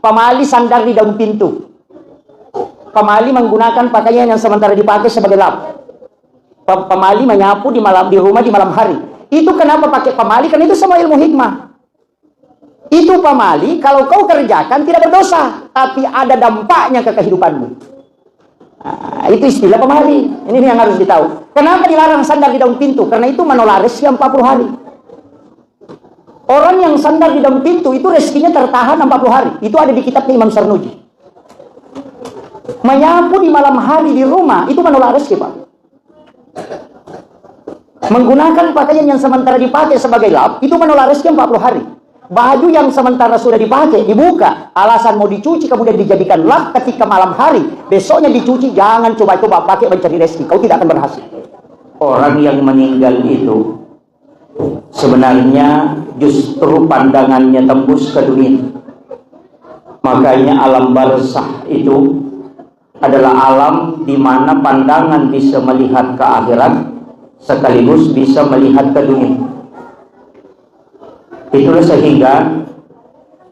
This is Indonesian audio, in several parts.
Pemali sandar di daun pintu. Pemali menggunakan pakaian yang sementara dipakai sebagai lap. Pemali menyapu di rumah di malam hari. Itu kenapa pakai pemali? Karena itu semua ilmu hikmah. Itu pemali, kalau kau kerjakan tidak berdosa, tapi ada dampaknya ke kehidupanmu. Nah, itu istilah pemali. Ini yang harus ditahu. Kenapa dilarang sandar di daun pintu? Karena itu menolak rezeki 40 hari. Orang yang sandar di daun pintu itu rezekinya tertahan 40 hari. Itu ada di kitabnya Imam Sarnuji. Menyapu di malam hari di rumah itu menolak rezeki, Pak. Menggunakan pakaian yang sementara dipakai sebagai lap itu menolak rezeki 40 hari. Baju yang sementara sudah dipakai dibuka, alasan mau dicuci kemudian dijadikan lap ketika malam hari, besoknya dicuci. Jangan coba-coba pakai mencari rezeki, kau tidak akan berhasil. Orang yang meninggal itu sebenarnya justru pandangannya tembus ke dunia. Makanya alam barzakh itu adalah alam di mana pandangan bisa melihat ke akhirat sekaligus bisa melihat ke dunia. Itulah sehingga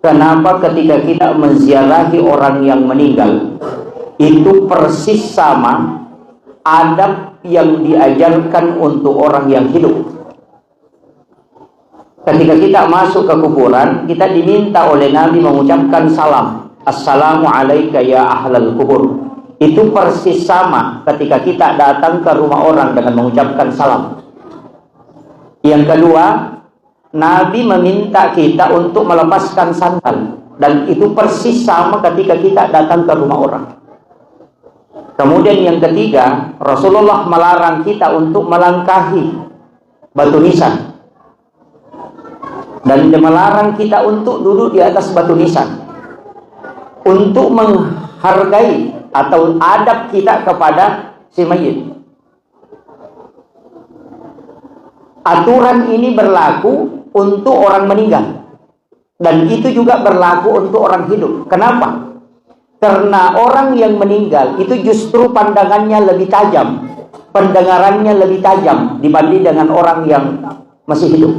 kenapa ketika kita menziarahi orang yang meninggal itu persis sama adab yang diajarkan untuk orang yang hidup. Ketika kita masuk ke kuburan, kita diminta oleh Nabi mengucapkan salam. Assalamu alayka ya ahlal kubur. Itu persis sama ketika kita datang ke rumah orang dengan mengucapkan salam. Yang kedua, Nabi meminta kita untuk melepaskan sandal. Dan itu persis sama ketika kita datang ke rumah orang. Kemudian yang ketiga, Rasulullah melarang kita untuk melangkahi batu nisan. Dan dia melarang kita untuk duduk di atas batu nisan. Untuk menghargai atau adab kita kepada si mayit. Aturan ini berlaku untuk orang meninggal. Dan itu juga berlaku untuk orang hidup. Kenapa? Karena orang yang meninggal itu justru pandangannya lebih tajam. Pendengarannya lebih tajam dibanding dengan orang yang masih hidup.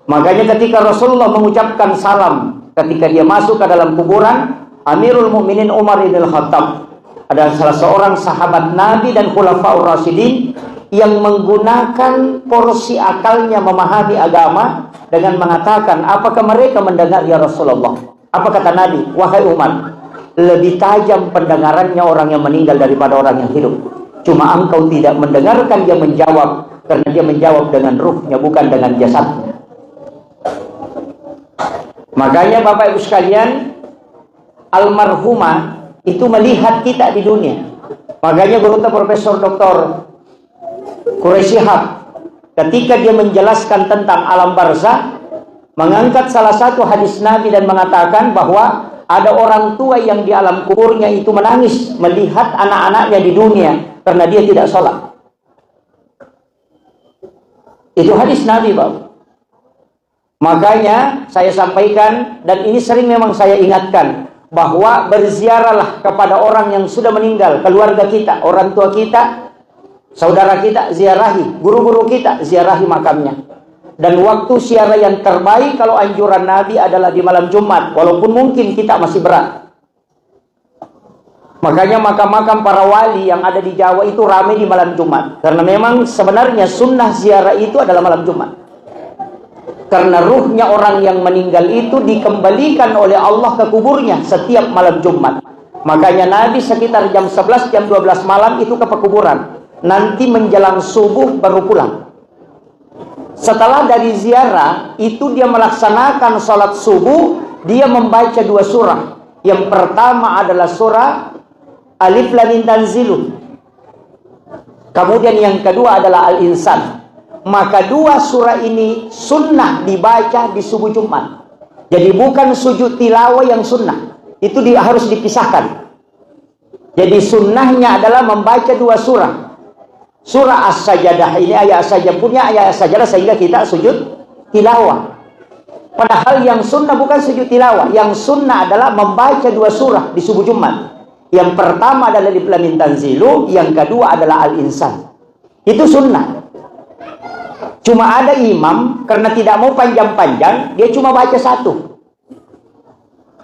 Makanya ketika Rasulullah mengucapkan salam ketika dia masuk ke dalam kuburan, Amirul Mukminin Umar bin Khattab adalah salah seorang sahabat Nabi dan Khulafaur Rasyidin yang menggunakan porsi akalnya memahami agama dengan mengatakan, apakah mereka mendengar ya Rasulullah? Apa kata Nabi? Wahai Umar, lebih tajam pendengarannya orang yang meninggal daripada orang yang hidup. Cuma engkau tidak mendengarkan dia menjawab, karena dia menjawab dengan ruhnya bukan dengan jasadnya. Makanya Bapak Ibu sekalian, almarhumah itu melihat kita di dunia. Makanya Guru Profesor Dr. Quraisy Shihab ketika dia menjelaskan tentang alam barzakh mengangkat salah satu hadis Nabi dan mengatakan bahwa ada orang tua yang di alam kuburnya itu menangis melihat anak-anaknya di dunia karena dia tidak sholat. Itu hadis Nabi, Bapak. Makanya saya sampaikan, dan ini sering memang saya ingatkan, bahwa berziarahlah kepada orang yang sudah meninggal, keluarga kita, orang tua kita, saudara kita, ziarahi, guru-guru kita, ziarahi makamnya. Dan waktu ziarah yang terbaik kalau anjuran Nabi adalah di malam Jumat, walaupun mungkin kita masih berat. Makanya makam-makam para wali yang ada di Jawa itu ramai di malam Jumat, karena memang sebenarnya sunnah ziarah itu adalah malam Jumat. Karena ruhnya orang yang meninggal itu dikembalikan oleh Allah ke kuburnya setiap malam Jumat. Makanya Nabi sekitar jam 11, jam 12 malam itu ke pekuburan. Nanti menjelang subuh baru pulang. Setelah dari ziarah, itu dia melaksanakan sholat subuh. Dia membaca 2 surah. Yang pertama adalah surah Alif Lam Mim Tanzilu. Kemudian yang kedua adalah Al-Insan. Maka 2 surah ini sunnah dibaca di subuh Jumat. Jadi bukan sujud tilawah yang sunnah. Itu harus dipisahkan. Jadi sunnahnya adalah membaca 2 surah. Surah As-Sajdah ini ayat saja punya ayat sajadah sehingga kita sujud tilawah. Padahal yang sunnah bukan sujud tilawah. Yang sunnah adalah membaca 2 surah di subuh Jumat. Yang pertama adalah Alif Lam Mim Tanzilu, yang kedua adalah Al-Insan. Itu sunnah. Cuma ada imam karena tidak mau panjang-panjang, dia cuma baca 1.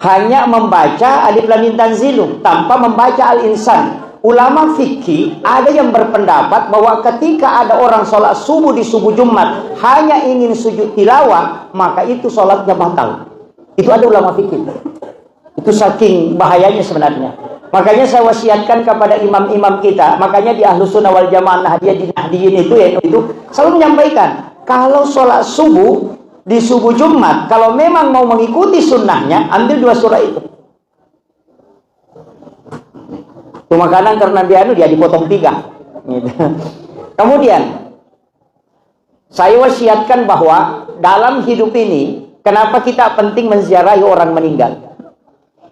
hanya membaca Alif Lam Mim Tanzilun tanpa membaca Al-Insan. Ulama fikih ada yang berpendapat bahwa ketika ada orang sholat subuh di subuh Jumat hanya ingin sujud tilawah, maka itu sholatnya batal. Itu ada ulama fikih. Itu saking bahayanya sebenarnya. Makanya saya wasiatkan kepada imam-imam kita, makanya di Ahlus Sunnah wal Jamaah Nahdiyin itu selalu menyampaikan, kalau sholat subuh di subuh Jumat, kalau memang mau mengikuti sunnahnya, ambil 2 surah itu. Cuma kadang karena dia dipotong 3. Gitu. Kemudian, saya wasiatkan bahwa dalam hidup ini, kenapa kita penting menziarahi orang meninggal?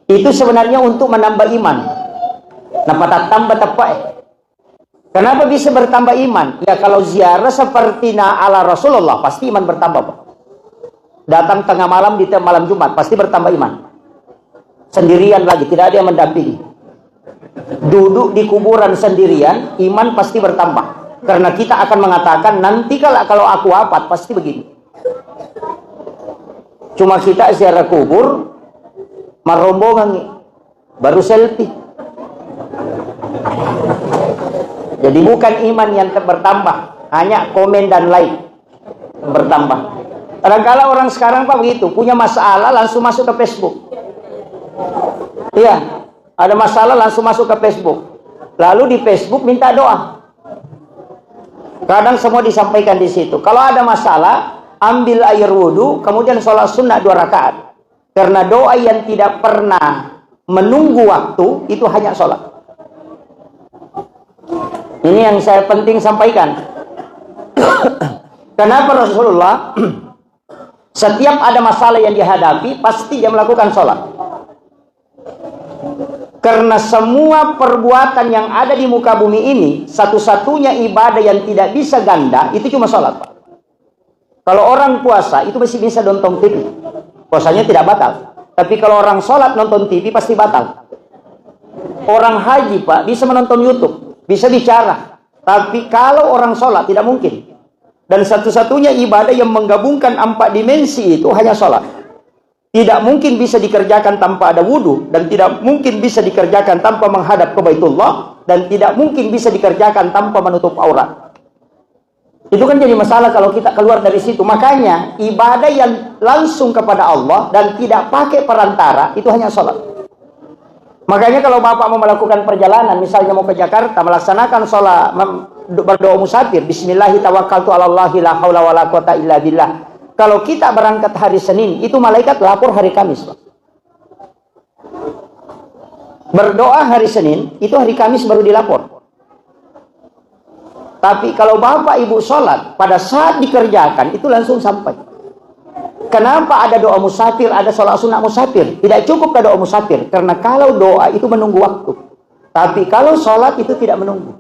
Itu sebenarnya untuk menambah iman. Napa tambah tepat. Kenapa bisa bertambah iman? Ya kalau ziarah seperti ala Rasulullah, pasti iman bertambah, Pak. Datang tengah malam di malam Jumat, pasti bertambah iman. Sendirian lagi, tidak ada yang mendampingi. Duduk di kuburan sendirian, iman pasti bertambah. Karena kita akan mengatakan, nanti kalau aku wafat, pasti begini. Cuma kita ziarah kubur, marombongan, baru selfie. Jadi bukan iman yang bertambah, hanya komen dan like bertambah. Kadang-kadang orang sekarang Pak begitu, punya masalah langsung masuk ke Facebook. Iya, ada masalah langsung masuk ke Facebook. Lalu di Facebook minta doa. Kadang semua disampaikan di situ. Kalau ada masalah, ambil air wudhu, kemudian sholat sunnah 2 rakaat. Karena doa yang tidak pernah menunggu waktu, itu hanya sholat. Ini yang saya penting sampaikan. Kenapa Rasulullah setiap ada masalah yang dihadapi, pasti dia melakukan sholat. Karena semua perbuatan yang ada di muka bumi ini, satu-satunya ibadah yang tidak bisa ganda, itu cuma sholat, Pak. Kalau orang puasa, itu masih bisa nonton TV. Puasanya tidak batal. Tapi kalau orang sholat nonton TV, pasti batal. Orang haji, Pak, bisa menonton YouTube, bisa bicara. Tapi kalau orang sholat, tidak mungkin. Dan satu-satunya ibadah yang menggabungkan 4 dimensi itu hanya sholat. Tidak mungkin bisa dikerjakan tanpa ada wudhu, dan tidak mungkin bisa dikerjakan tanpa menghadap ke Baitullah, dan tidak mungkin bisa dikerjakan tanpa menutup aurat. Itu kan jadi masalah kalau kita keluar dari situ. Makanya ibadah yang langsung kepada Allah dan tidak pakai perantara, itu hanya sholat. Makanya kalau Bapak mau melakukan perjalanan, misalnya mau ke Jakarta, melaksanakan sholat, berdoa musafir, Bismillahirrahmanirrahim, la haula wala quwata illa billah. Kalau kita berangkat hari Senin, itu malaikat lapor hari Kamis, Pak. Berdoa hari Senin, itu hari Kamis baru dilapor. Tapi kalau Bapak Ibu sholat, pada saat dikerjakan, itu langsung sampai. Kenapa ada doa musafir, ada sholat sunnah musafir? Tidak cukup ke doa musafir, karena kalau doa itu menunggu waktu. Tapi kalau sholat itu tidak menunggu.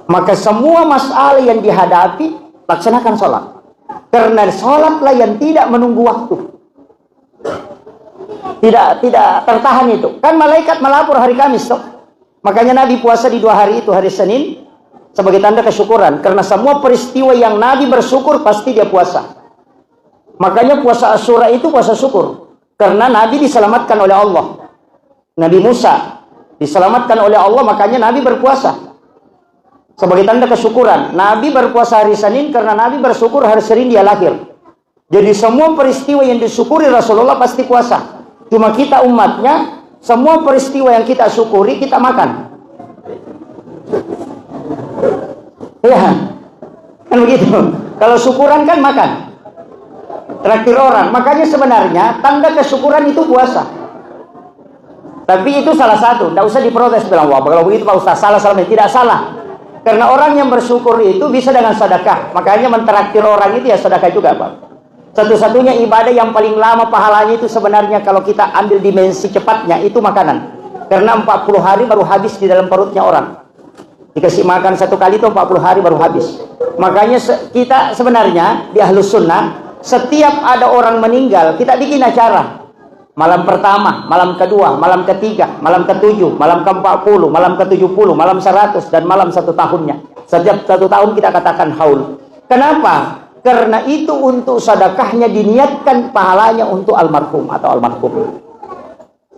Maka semua masalah yang dihadapi, laksanakan sholat. Karena sholatlah yang tidak menunggu waktu. Tidak tertahan itu. Kan malaikat melapor hari Kamis, toh. Makanya Nabi puasa di 2 hari itu, hari Senin, sebagai tanda kesyukuran. Karena semua peristiwa yang Nabi bersyukur, pasti dia puasa. Makanya puasa Asyura itu puasa syukur. Karena Nabi diselamatkan oleh Allah. Nabi Musa diselamatkan oleh Allah, makanya Nabi berpuasa. Sebagai tanda kesyukuran. Nabi berpuasa hari Senin karena Nabi bersyukur hari Senin dia lahir. Jadi semua peristiwa yang disyukuri Rasulullah pasti puasa. Cuma kita umatnya, semua peristiwa yang kita syukuri, kita makan. Ya, kan begitu. Kalau syukuran kan makan, traktir orang. Makanya sebenarnya tanda kesyukuran itu puasa. Tapi itu salah satu. Tidak usah diprotes bilang, wah kalau begitu Pak Ustaz salah. Tidak salah. Karena orang yang bersyukur itu bisa dengan sedekah. Makanya mentraktir orang itu ya sedekah juga, Pak. Satu-satunya ibadah yang paling lama pahalanya itu sebenarnya kalau kita ambil dimensi cepatnya itu makanan. Karena 40 hari baru habis di dalam perutnya orang. Dikasih makan 1 kali itu 40 hari baru habis. Makanya kita sebenarnya di Ahlus Sunnah, setiap ada orang meninggal, kita bikin acara. Malam pertama, malam kedua, malam ketiga, malam ke-7, malam ke-40, malam ke-70, malam 100, dan malam 1 tahunnya. Setiap 1 tahun kita katakan haul. Kenapa? Karena itu untuk sedekahnya diniatkan, pahalanya untuk almarhum atau almarhum.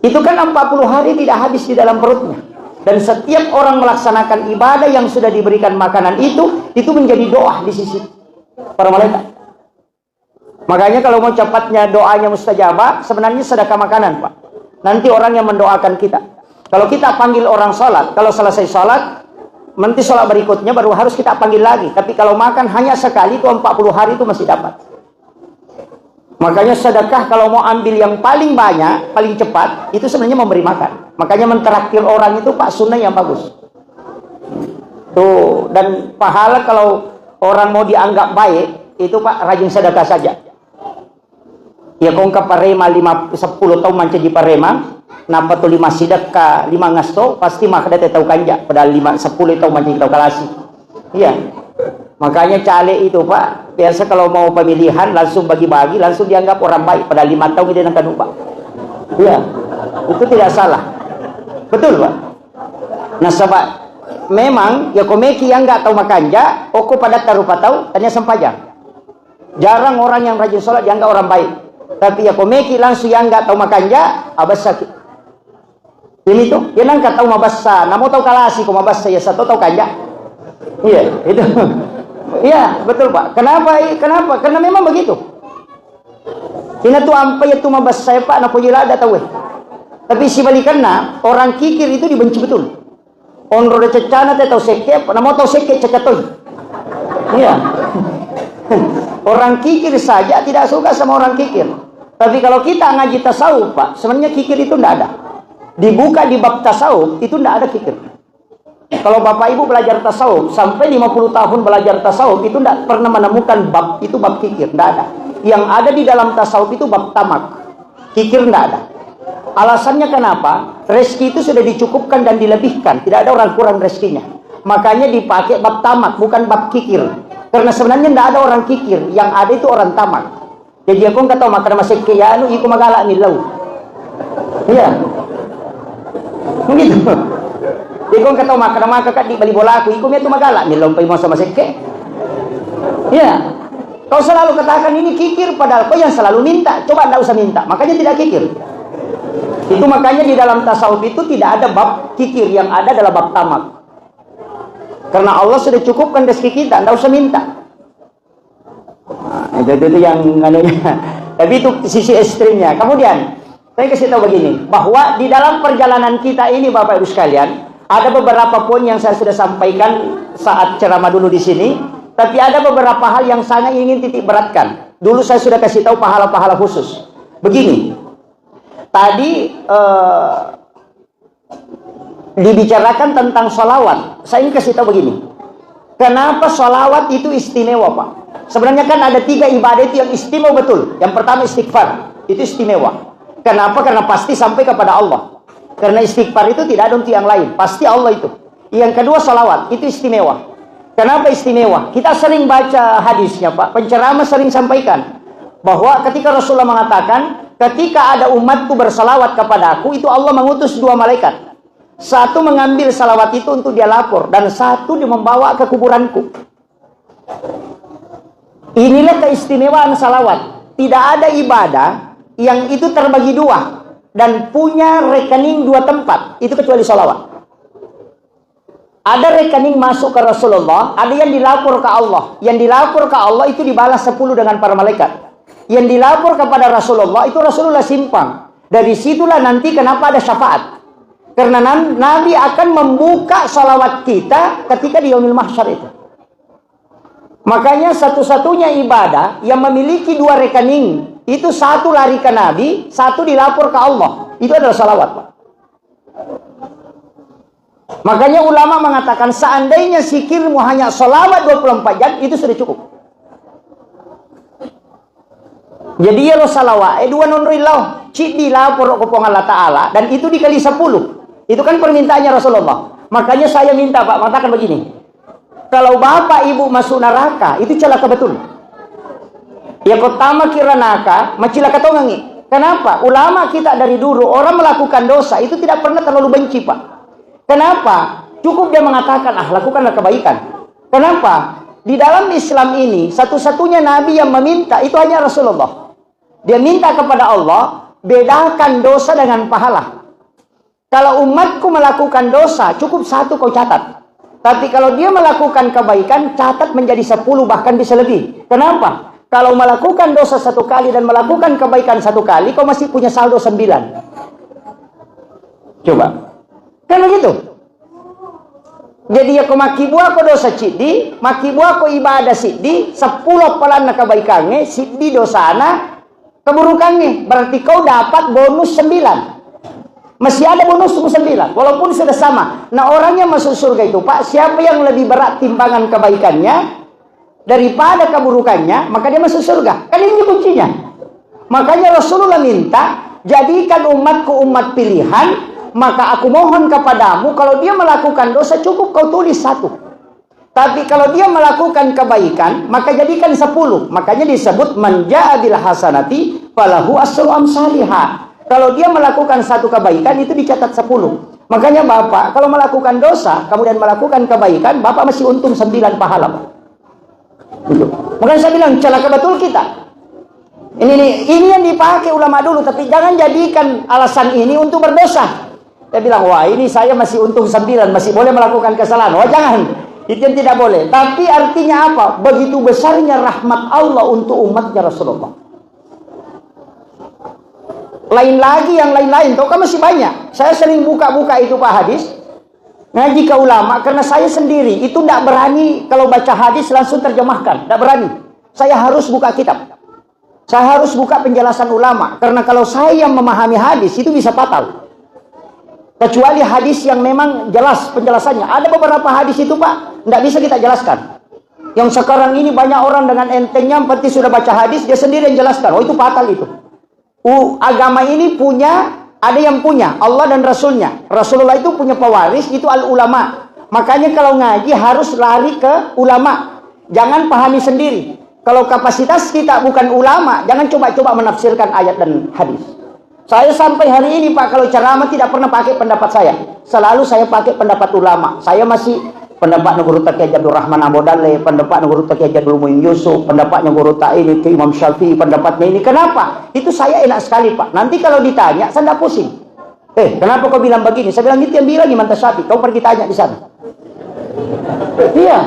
Itu kan 40 hari tidak habis di dalam perutnya. Dan setiap orang melaksanakan ibadah yang sudah diberikan makanan itu menjadi doa di sisi para malaikat. Makanya kalau mau cepatnya doanya mustajabah, sebenarnya sedekah makanan, Pak. Nanti orang yang mendoakan kita. Kalau kita panggil orang sholat, kalau selesai sholat, nanti sholat berikutnya baru harus kita panggil lagi. Tapi kalau makan hanya sekali, itu 40 hari itu masih dapat. Makanya sedekah kalau mau ambil yang paling banyak, paling cepat, itu sebenarnya memberi makan. Makanya mentraktir orang itu Pak sunnah yang bagus. Tuh, dan pahala kalau orang mau dianggap baik, itu Pak rajin sedekah saja. Ya kong ka parema 10 tahun manca di parema, napa tu 5 sedekah 5 ngasto, pasti mah kada tahu kanja, padahal 10 tahun manca tahu kalasi. Iya. Makanya caleg itu Pak, biasa kalau mau pemilihan langsung bagi-bagi, langsung dianggap orang baik. Pada 5 tahun dia nak Pak. Iya, itu tidak salah. Betul Pak. Nah sebab memang ya komeki yang nggak tahu makanja, oko pada tarupa tahu, tanya sempajang. Jarang orang yang rajin sholat dianggap orang baik. Tapi ya komeki langsung yang nggak tahu makanja, abas sakit. Ini tuh, dia nggak tahu mabasa, namo tahu kalasi, kok mabasa ya satu tahu kanja. Iya, itu. Iya, betul Pak. Kenapa? Karena memang begitu. Ini tuh ampai itu mabas saya Pak, na pujila ada tahu. Tapi si balikanna, orang kikir itu dibenci betul. Onro de cecana te tahu seke, na mau tahu seke cekatoy. Iya. Orang kikir saja tidak suka sama orang kikir. Tapi kalau kita ngaji tasawuf Pak, sebenarnya kikir itu tidak ada. Dibuka di bab tasawuf, itu tidak ada kikir. Kalau Bapak Ibu belajar tasawuf sampai 50 tahun belajar tasawuf itu tidak pernah menemukan bab itu bab kikir, tidak ada. Yang ada di dalam tasawuf itu bab tamak. Kikir tidak ada. Alasannya kenapa? Rezeki itu sudah dicukupkan dan dilebihkan, tidak ada orang kurang rezekinya. Makanya dipakai bab tamak, bukan bab kikir. Karena sebenarnya tidak ada orang kikir, yang ada itu orang tamak. Jadi aku nggak tahu makan masih kaya anu iku magala nilaw. Iya. Begitu. Ikaw kataw makakak di bali bola aku, ikaw itu magala, nilompay mo sa masike. Ya, kau selalu katakan ini kikir, padahal kau yang selalu minta. Coba anda usah minta, makanya tidak kikir. Itu makanya di dalam tasawuf itu tidak ada bab kikir, yang ada adalah bab tamak. Karena Allah sudah cukupkan rezeki kita, anda usah minta. Nah, itu yang anunya. Tapi itu sisi ekstrimnya. Kemudian saya kasih tahu begini, bahwa di dalam perjalanan kita ini Bapak Ibu sekalian, ada beberapa poin yang saya sudah sampaikan saat ceramah dulu di sini, tapi ada beberapa hal yang saya ingin titik beratkan. Dulu saya sudah kasih tahu pahala-pahala khusus. Begini, tadi dibicarakan tentang sholawat. Saya ingin kasih tahu begini, kenapa sholawat itu istimewa Pak? Sebenarnya kan ada 3 ibadah itu yang istimewa betul. Yang pertama istighfar, itu istimewa. Kenapa? Karena pasti sampai kepada Allah. Karena istighfar itu tidak ada untuk yang lain, pasti Allah itu. Yang kedua salawat, itu istimewa. Kenapa istimewa? Kita sering baca hadisnya Pak, penceramah sering sampaikan bahwa ketika Rasulullah mengatakan, ketika ada umatku bersalawat kepada aku, itu Allah mengutus 2 malaikat. Satu mengambil salawat itu untuk dia lapor, dan satu dia membawa ke kuburanku. Inilah keistimewaan salawat. Tidak ada ibadah yang itu terbagi 2 dan punya rekening 2 tempat, itu kecuali sholawat. Ada rekening masuk ke Rasulullah, ada yang dilapor ke Allah. Yang dilapor ke Allah itu dibalas 10 dengan para malaikat. Yang dilapor kepada Rasulullah itu Rasulullah simpan. Dari situlah nanti kenapa ada syafaat. Karena Nabi akan membuka sholawat kita ketika di yaumil mahsyar itu. Makanya satu-satunya ibadah yang memiliki 2 rekening, itu satu lari ke Nabi, satu dilapor ke Allah. Itu adalah salawat Pak. Makanya ulama mengatakan seandainya zikirmu hanya salawat 24 jam, itu sudah cukup. Jadi ya salawat 2 nonrilau cik dilapor ke Allah Ta'ala, dan itu dikali 10. Itu kan permintaannya Rasulullah. Makanya saya minta Pak, mengatakan begini, kalau bapak ibu masuk neraka, itu celaka betul. Ya pertama kira naka, macilaka tongangi. Kenapa? Ulama kita dari dulu, orang melakukan dosa itu tidak pernah terlalu benci Pak. Kenapa? Cukup dia mengatakan, lakukanlah kebaikan. Kenapa? Di dalam Islam ini, satu-satunya Nabi yang meminta, itu hanya Rasulullah. Dia minta kepada Allah, bedakan dosa dengan pahala. Kalau umatku melakukan dosa, cukup 1 kau catat. Tapi kalau dia melakukan kebaikan, catat menjadi 10, bahkan bisa lebih. Kenapa? Kalau melakukan dosa 1 kali dan melakukan kebaikan 1 kali, kau masih punya saldo 9. Coba. Kan begitu? Jadi ya kau maki buah kau dosa cidi, maki buah kau ibadah cidi, 10 pelan kebaikannya, cidi dosana, keburukannya. Berarti kau dapat bonus 9. Masih ada bonus 9, walaupun sudah sama. Nah, orang yang masuk surga itu, Pak, siapa yang lebih berat timbangan kebaikannya daripada keburukannya, maka dia masuk surga. Kan ini kuncinya. Makanya Rasulullah minta, jadikan umatku umat pilihan, maka aku mohon kepadamu, kalau dia melakukan dosa cukup kau tulis 1. Tapi kalau dia melakukan kebaikan, maka jadikan 10. Makanya disebut man jaa bil hasanati falahu asyru amsalihha. Kalau dia melakukan 1 kebaikan, itu dicatat 10. Makanya Bapak, kalau melakukan dosa, kemudian melakukan kebaikan, Bapak masih untung 9 pahala, Pak. Makanya saya bilang, celaka betul kita. Ini yang dipakai ulama dulu, tapi jangan jadikan alasan ini untuk berdosa. Dia bilang, wah ini saya masih untung 9, masih boleh melakukan kesalahan. Wah jangan, itu yang tidak boleh. Tapi artinya apa? Begitu besarnya rahmat Allah untuk umatnya Rasulullah. Lain lagi yang lain-lain, tau kan masih banyak. Saya sering buka-buka itu Pak hadis, ngaji ke ulama, karena saya sendiri itu tidak berani kalau baca hadis langsung terjemahkan, tidak berani. Saya harus buka kitab, saya harus buka penjelasan ulama, karena kalau saya yang memahami hadis itu bisa fatal. Kecuali hadis yang memang jelas penjelasannya. Ada beberapa hadis itu Pak, tidak bisa kita jelaskan. Yang sekarang ini banyak orang dengan entengnya, penting sudah baca hadis, dia sendiri yang jelaskan. Oh itu fatal itu. Agama ini punya, ada yang punya Allah dan Rasulnya. Rasulullah itu punya pewaris, itu al-ulama. Makanya kalau ngaji harus lari ke ulama, jangan pahami sendiri. Kalau kapasitas kita bukan ulama, jangan coba-coba menafsirkan ayat dan hadis. Saya sampai hari ini Pak, kalau ceramah tidak pernah pakai pendapat saya, selalu saya pakai pendapat ulama. Saya masih pendapat Guru Kiai Abdul Rahman Ambodale, pendapat Guru Kiai Abdul Muin Yusuf, pendapatnya Guru ini ke Imam Syafi'i, pendapatnya ini. Kenapa? Itu saya enak sekali Pak. Nanti kalau ditanya, saya tidak pusing. Kenapa kau bilang begini? Saya bilang, itu yang bilang Imam Syafi'i. Kau pergi tanya di sana. Iya.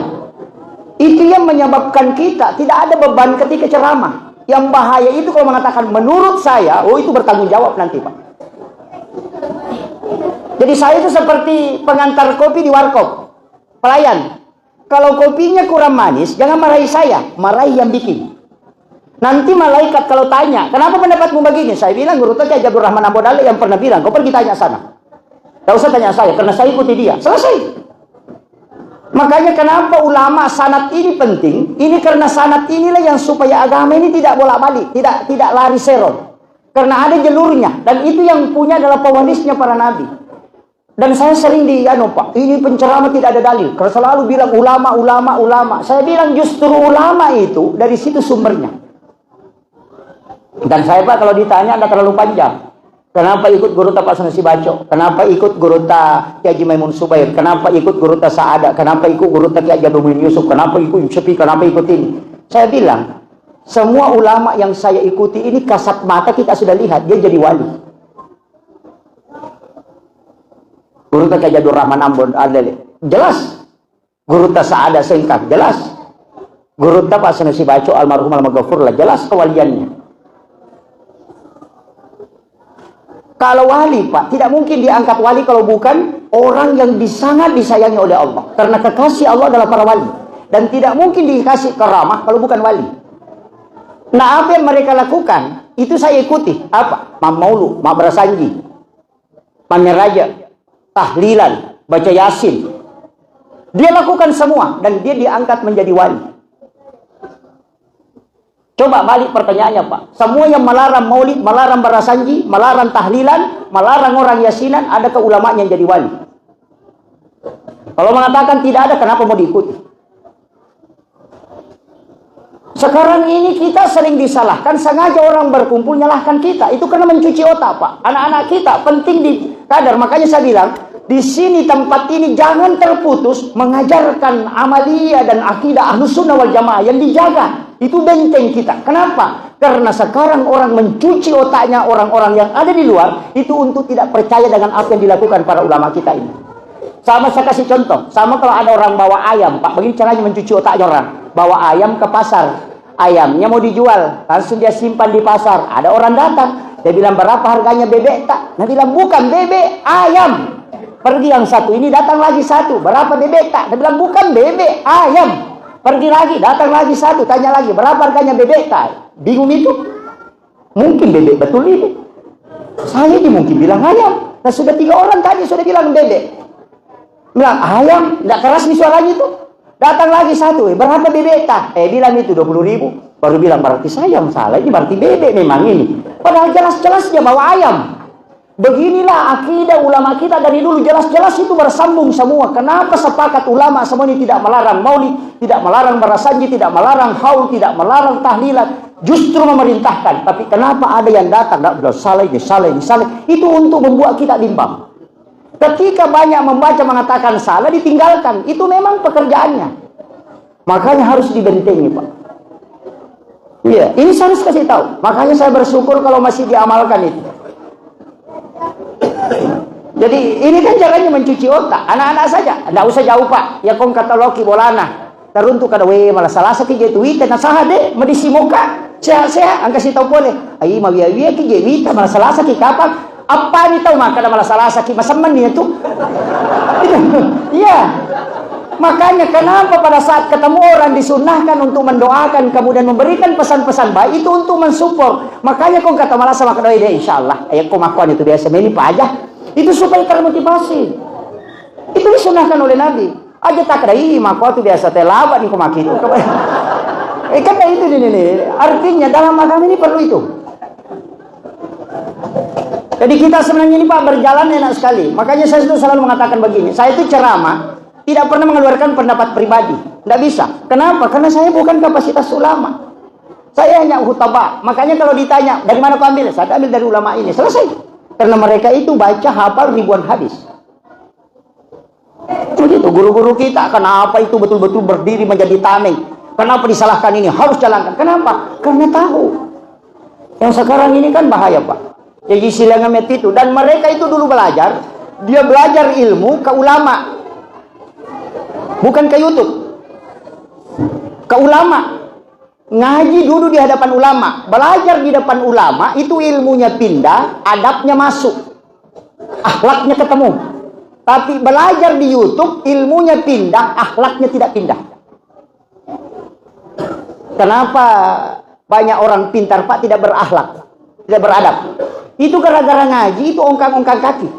Itu yang menyebabkan kita tidak ada beban ketika ceramah. Yang bahaya itu kalau mengatakan menurut saya, oh itu bertanggung jawab nanti Pak. Jadi saya itu seperti pengantar kopi di warkop. Pelayan, kalau kopinya kurang manis, jangan marahi saya, marahi yang bikin. Nanti malaikat kalau tanya, kenapa pendapatmu begini? Saya bilang, Guru Kiai Abdul Rahman Ambodale yang pernah bilang, kau pergi tanya sana. Tidak usah tanya saya, karena saya ikuti dia. Selesai. Makanya kenapa ulama sanad ini penting? Ini karena sanad inilah yang supaya agama ini tidak bolak-balik, tidak lari serong. Karena ada jalurnya, dan itu yang punya adalah pewarisnya para nabi. Dan saya sering Pak, ini penceramah tidak ada dalil. Karena selalu bilang ulama. Saya bilang justru ulama itu dari situ sumbernya. Dan saya Pak kalau ditanya tidak terlalu panjang. Kenapa ikut Guru Pak Sanusi Baco? Kenapa ikut Guru Kiai Haji Maimun Subair? Kenapa ikut Guru Saada? Kenapa ikut Guru Kiai Abdul Muin Yusuf? Kenapa ikut Syafi'i? Kenapa ikut ini? Saya bilang, semua ulama yang saya ikuti ini kasat mata kita sudah lihat dia jadi wali. Guru Kiai Abdul Rahman Ambodale jelas, Guru Saada Sengkang jelas, Guru Pak Sanusi Baco almarhum al-maghfurlah jelas kewaliannya. Kalau wali Pak, tidak mungkin diangkat wali kalau bukan orang yang sangat disayangi oleh Allah. Karena kekasih Allah adalah para wali. Dan tidak mungkin dikasih karamah kalau bukan wali. Nah apa yang mereka lakukan, itu saya ikuti. Apa? Maulu, Berasanji, Raja, tahlilan, baca yasin. Dia lakukan semua dan dia diangkat menjadi wali. Coba balik pertanyaannya Pak. Semua yang melarang maulid, melarang berasanji, melarang tahlilan, melarang orang yasinan, adakah ulamanya yang jadi wali? Kalau mengatakan tidak ada, kenapa mau diikuti? Sekarang ini kita sering disalahkan, sengaja orang berkumpul nyalahkan kita. Itu karena mencuci otak Pak. Anak-anak kita penting di kadar. Makanya saya bilang, di sini tempat ini jangan terputus mengajarkan amaliyah dan akidah Ahlus Sunnah wal Jamaah yang dijaga. Itu benteng kita. Kenapa? Karena sekarang orang mencuci otaknya orang-orang yang ada di luar itu untuk tidak percaya dengan apa yang dilakukan para ulama kita ini. Sama saya kasih contoh. Sama kalau ada orang bawa ayam, Pak, begini caranya mencuci otaknya orang. Bawa ayam ke pasar. Ayamnya mau dijual, langsung dia simpan di pasar. Ada orang datang, dia bilang berapa harganya bebek tak? Dia bilang bukan bebek, ayam. Pergi yang satu, ini datang lagi satu, berapa bebek tak? Dia bilang bukan bebek, ayam. Pergi lagi, datang lagi satu, tanya lagi, berapa harganya bebek tak? Bingung itu. Mungkin bebek betul ini. Saya ini mungkin bilang ayam. Nah, sudah 3 orang tadi sudah bilang bebek. Bilang ayam, tidak keras nih suaranya itu. Datang lagi satu, berapa bebek tak? Bilang itu 20.000. Baru bilang berarti saya yang salah, ini berarti bebek memang ini. Padahal jelas-jelas dia bawa ayam. Beginilah akidah ulama kita dari dulu, jelas-jelas itu bersambung semua. Kenapa sepakat ulama semua ini tidak melarang maulid, tidak melarang barasanji, tidak melarang haul, tidak melarang tahlilat, justru memerintahkan. Tapi kenapa ada yang datang, salah ini, salah ini, salah. Itu untuk membuat kita bimbang. Ketika banyak membaca mengatakan salah, ditinggalkan. Itu memang pekerjaannya. Makanya harus dibentengi, Pak. Iya, ini saya harus kasih tahu. Makanya saya bersyukur kalau masih diamalkan itu. Jadi ini kan caranya mencuci otak. Anak-anak saja, tidak usah jauh, Pak. Ya kong kata loki bolana. Teruntuk kada malah salah sakit je tuite na sahade medisi muka. Sehat-sehat, ang kasih tahu boleh. Ai mawiya-wiya ki je wita malah salah sakit kapan? Apa ni tahu maka malah salah sakit masaman ni itu. Iya. Makanya kenapa pada saat ketemu orang disunahkan untuk mendoakan kemudian memberikan pesan-pesan baik itu untuk mensupport. Makanya kau kata malah sama kedoi deh insyaallah. Ayah kau makuan itu biasa ini Pak aja. Itu supaya termotivasi. Itu disunahkan oleh Nabi. Aja tak kedai makuan itu biasa telabat nih kau maki itu. Karena itu ini artinya dalam agama ini perlu itu. Jadi kita sebenarnya ini Pak berjalan enak sekali. Makanya saya itu selalu mengatakan begini. Saya itu ceramah tidak pernah mengeluarkan pendapat pribadi. Tidak bisa. Kenapa? Karena saya bukan kapasitas ulama. Saya hanya khutbah. Makanya kalau ditanya, dari mana kau ambil? Saya ambil dari ulama ini. Selesai. Karena mereka itu baca hafal ribuan hadis. Begitu. Guru-guru kita, kenapa itu betul-betul berdiri menjadi tameng? Kenapa disalahkan ini? Harus jalankan. Kenapa? Karena tahu. Yang sekarang ini kan bahaya, Pak. Jadi silangan itu. Dan mereka itu dulu belajar. Dia belajar ilmu ke ulama. Bukan ke YouTube. Ke ulama. Ngaji dulu di hadapan ulama. Belajar di depan ulama. Itu ilmunya pindah. Adabnya masuk. Akhlaknya ketemu. Tapi belajar di YouTube. Ilmunya pindah. Akhlaknya tidak pindah. Kenapa banyak orang pintar Pak tidak berakhlak? Tidak beradab. Itu gara-gara ngaji. Itu ongkang-ongkang kaki.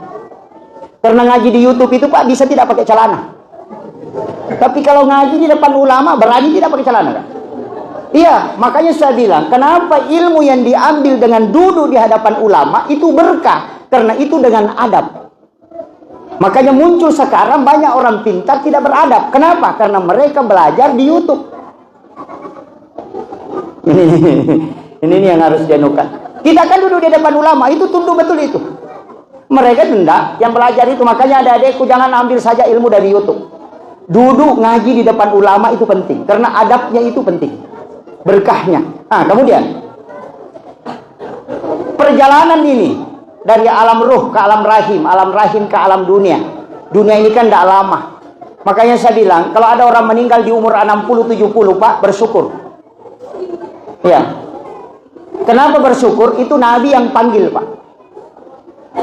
Karena ngaji di YouTube itu Pak bisa tidak pakai celana. Tapi kalau ngaji di depan ulama berani tidak pakai celana kan? Iya, makanya saya bilang kenapa ilmu yang diambil dengan duduk di hadapan ulama itu berkah, karena itu dengan adab. Makanya muncul sekarang banyak orang pintar tidak beradab. Kenapa? Karena mereka belajar di YouTube. Ini yang harus dianukan. Kita kan duduk di depan ulama itu tunduk betul itu. Mereka tidak yang belajar itu. Makanya adik-adikku jangan ambil saja ilmu dari YouTube. Duduk ngaji di depan ulama itu penting. Karena adabnya itu penting. Berkahnya. Nah, kemudian. Perjalanan ini. Dari alam ruh ke alam rahim. Alam rahim ke alam dunia. Dunia ini kan tidak lama. Makanya saya bilang. Kalau ada orang meninggal di umur 60-70 Pak. Bersyukur. Ya. Kenapa bersyukur? Itu Nabi yang panggil Pak.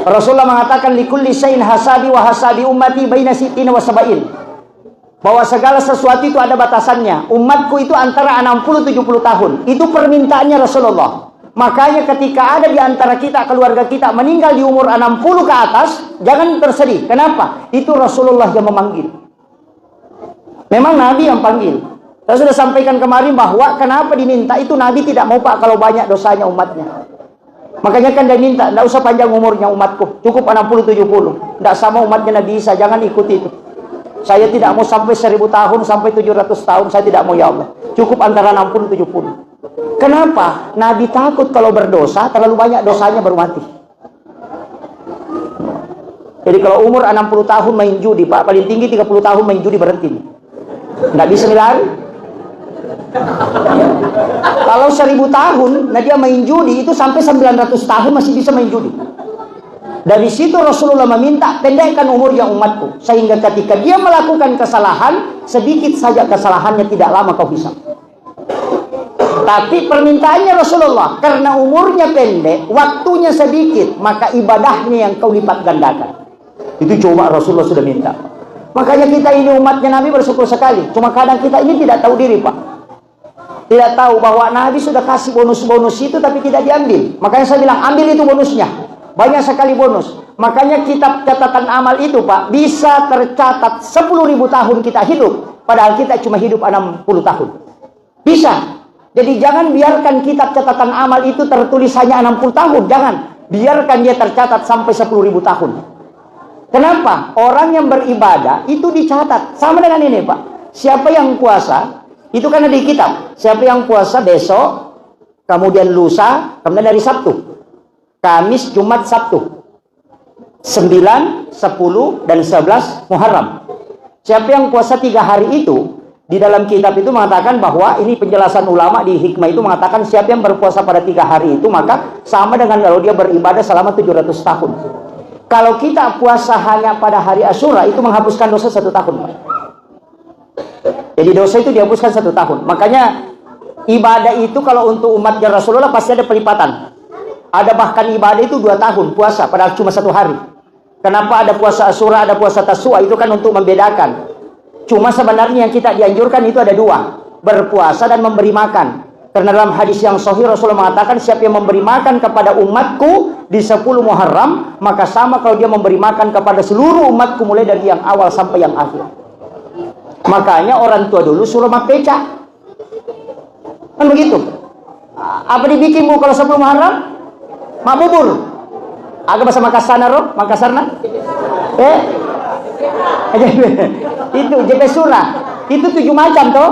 Rasulullah mengatakan. Likulli syai'in hasabi wa hasabi ummati baina sittina wa sab'in. Bahwa segala sesuatu itu ada batasannya. Umatku itu antara 60-70 tahun. Itu permintaannya Rasulullah. Makanya ketika ada di antara kita, keluarga kita meninggal di umur 60 ke atas, jangan tersedih. Kenapa? Itu Rasulullah yang memanggil. Memang Nabi yang panggil. Saya sudah sampaikan kemarin bahwa kenapa diminta itu Nabi tidak mau Pak kalau banyak dosanya umatnya. Makanya kan dia minta, tidak usah panjang umurnya umatku. Cukup 60-70. Tidak sama umatnya Nabi Isa, jangan ikuti itu. Saya tidak mau sampai 1000 tahun, sampai 700 tahun. Saya tidak mau ya Allah. Cukup antara 60-70. Kenapa? Nabi takut kalau berdosa, terlalu banyak dosanya baru mati. Jadi kalau umur 60 tahun main judi, Pak, paling tinggi 30 tahun main judi berhenti. Nggak bisa milari. Kalau 1000 tahun, nah dia main judi itu sampai 900 tahun masih bisa main judi. Dari situ Rasulullah meminta, pendekkan umurnya umatku, sehingga ketika dia melakukan kesalahan, sedikit saja kesalahannya tidak lama kau hisab. Tapi permintaannya Rasulullah, karena umurnya pendek, waktunya sedikit, maka ibadahnya yang kau lipat gandakan. Itu coba Rasulullah sudah minta. Makanya kita ini umatnya Nabi bersyukur sekali. Cuma kadang kita ini tidak tahu diri, Pak. Tidak tahu bahwa Nabi sudah kasih bonus-bonus itu tapi tidak diambil. Makanya saya bilang, ambil itu bonusnya. Banyak sekali bonus. Makanya kitab catatan amal itu, Pak, bisa tercatat 10.000 tahun kita hidup. Padahal kita cuma hidup 60 tahun. Bisa. Jadi jangan biarkan kitab catatan amal itu tertulis hanya 60 tahun. Jangan. Biarkan dia tercatat sampai 10.000 tahun. Kenapa? Orang yang beribadah itu dicatat. Sama dengan ini, Pak. Siapa yang puasa, itu kan ada di kitab. Siapa yang puasa besok, kemudian lusa, kemudian dari Sabtu. Kamis, Jumat, Sabtu. 9, 10, dan 11 Muharram. Siapa yang puasa 3 hari itu, di dalam kitab itu mengatakan bahwa, ini penjelasan ulama di hikmah itu mengatakan, siapa yang berpuasa pada 3 hari itu, maka sama dengan kalau dia beribadah selama 700 tahun. Kalau kita puasa hanya pada hari Asyura, itu menghapuskan dosa 1 tahun. Jadi dosa itu dihapuskan 1 tahun. Makanya ibadah itu kalau untuk umatnya Rasulullah pasti ada pelipatan. Ada bahkan ibadah itu 2 tahun puasa, padahal cuma 1 hari. Kenapa ada puasa Asyura, ada puasa Tasua? Itu kan untuk membedakan. Cuma sebenarnya yang kita dianjurkan itu ada 2. Berpuasa dan memberi makan. Karena dalam hadis yang sahih Rasulullah mengatakan, siapa yang memberi makan kepada umatku di 10 Muharram, maka sama kalau dia memberi makan kepada seluruh umatku mulai dari yang awal sampai yang akhir. Makanya orang tua dulu suruh mak becak. Kan begitu. Apa dibikin bu kalau 10 Muharram? Mak bubur. Agak bahasa Makassar roh, Makassarna. Itu JP Surah. Itu 7 macam toh.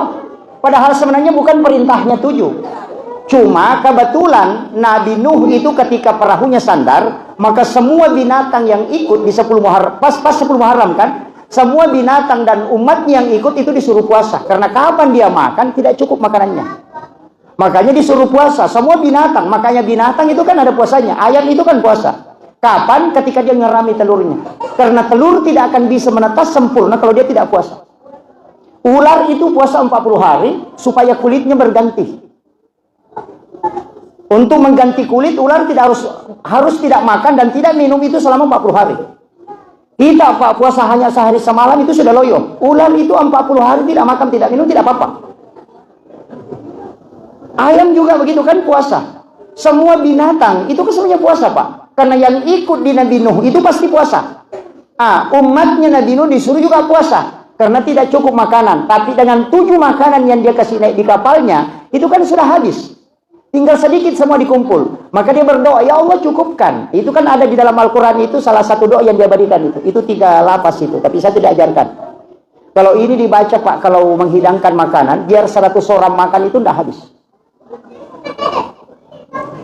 Padahal sebenarnya bukan perintahnya 7. Cuma kebetulan Nabi Nuh itu ketika perahunya sandar, maka semua binatang yang ikut di 10 Muharram, pas 10 Muharram kan, semua binatang dan umatnya yang ikut itu disuruh puasa. Karena kapan dia makan tidak cukup makanannya. Makanya disuruh puasa semua binatang. Makanya binatang itu kan ada puasanya. Ayam itu kan puasa. Kapan? Ketika dia ngerami telurnya. Karena telur tidak akan bisa menetas sempurna kalau dia tidak puasa. Ular itu puasa 40 hari supaya kulitnya berganti. Untuk mengganti kulit, ular tidak harus tidak makan dan tidak minum itu selama 40 hari. Kita Pak puasa hanya sehari semalam itu sudah loyo. Ular itu 40 hari tidak makan, tidak minum, tidak apa-apa. Ayam juga begitu kan puasa. Semua binatang itu kan semuanya puasa Pak. Karena yang ikut di Nabi Nuh itu pasti puasa. Umatnya Nabi Nuh disuruh juga puasa. Karena tidak cukup makanan. Tapi dengan 7 makanan yang dia kasih naik di kapalnya, itu kan sudah habis. Tinggal sedikit semua dikumpul. Maka dia berdoa, ya Allah cukupkan. Itu kan ada di dalam Al-Quran itu salah satu doa yang diabadikan itu. Itu 3 lapas itu. Tapi saya tidak ajarkan. Kalau ini dibaca Pak, kalau menghidangkan makanan, biar 100 orang makan itu tidak habis.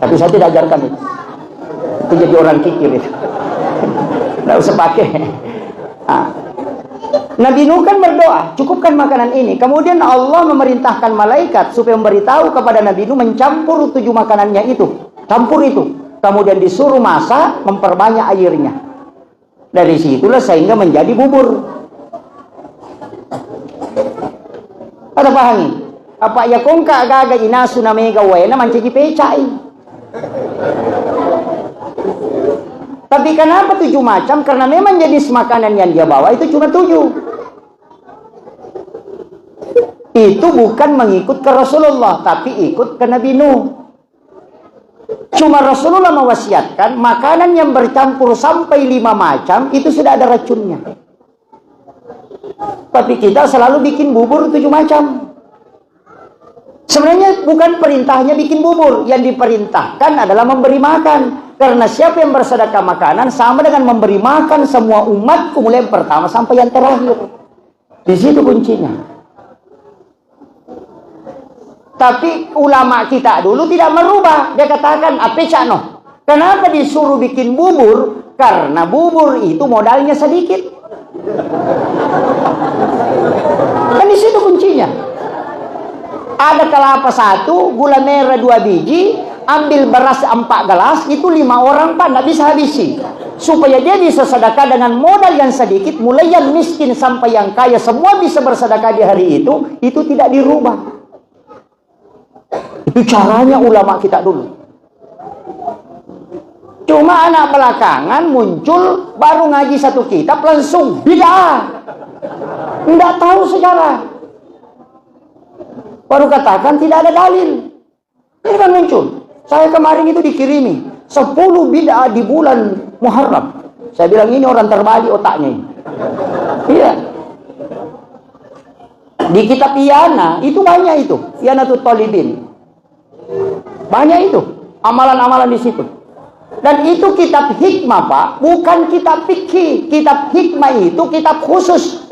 Tapi saya tidak ajarkan itu. Itu jadi orang kikir itu. Tidak usah pakai. Nabi Nuh kan berdoa, cukupkan makanan ini. Kemudian Allah memerintahkan malaikat supaya memberitahu kepada Nabi Nuh mencampur 7 makanannya itu. Campur itu. Kemudian disuruh masak, memperbanyak airnya. Dari situlah sehingga menjadi bubur. Ada pahami? Apa ya kongka gaga inasu namega wena manciki pecai. Tapi kenapa 7 macam? Karena memang jenis makanan yang dia bawa itu cuma 7. Itu bukan mengikut ke Rasulullah, tapi ikut ke Nabi Nuh. Cuma Rasulullah mewasiatkan makanan yang bercampur sampai 5 macam itu sudah ada racunnya. Tapi kita selalu bikin bubur 7 macam. Sebenarnya bukan perintahnya bikin bubur, yang diperintahkan adalah memberi makan. Karena siapa yang bersedekah makanan sama dengan memberi makan semua umatku mulai yang pertama sampai yang terakhir. Di situ kuncinya. Tapi ulama kita dulu tidak merubah. Dia katakan, apa cakno? Kenapa disuruh bikin bubur? Karena bubur itu modalnya sedikit. Kan di situ kuncinya. Ada kelapa 1, gula merah 2 biji, ambil beras 4 gelas, itu 5 orang Pak, nggak bisa habisi. Supaya dia bisa sedekah dengan modal yang sedikit, mulai yang miskin sampai yang kaya, semua bisa bersedekah di hari itu tidak dirubah. Itu caranya ulama kita dulu. Cuma anak belakangan muncul, baru ngaji 1 kitab, langsung bid'ah. Nggak tahu sejarah. Baru katakan tidak ada dalil. Ini kan muncul. Saya kemarin itu dikirimi 10 bid'ah di bulan Muharram. Saya bilang ini orang terbalik otaknya ini. Iya. Di kitab Iyana itu banyak itu. Iyanatul Talibin. Banyak itu. Amalan-amalan di situ. Dan itu kitab hikmah Pak. Bukan kitab fikih. Kitab hikmah itu kitab khusus.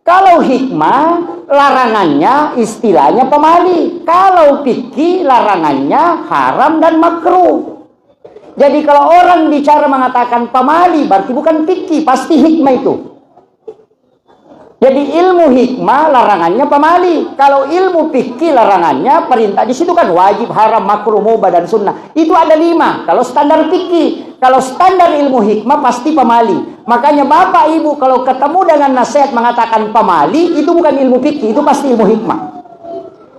Kalau hikmah, larangannya istilahnya pemali. Kalau fikih, larangannya haram dan makruh. Jadi kalau orang bicara mengatakan pemali, berarti bukan fikih, pasti hikmah itu. Jadi ilmu hikmah, larangannya pemali. Kalau ilmu fikih, larangannya perintah. Di situ kan wajib, haram, makruh, mubah, dan sunnah. Itu ada 5. Kalau standar fikih. Kalau standar ilmu hikmah, pasti pemali. Makanya Bapak Ibu kalau ketemu dengan nasihat mengatakan pemali, itu bukan ilmu fikih, itu pasti ilmu hikmah.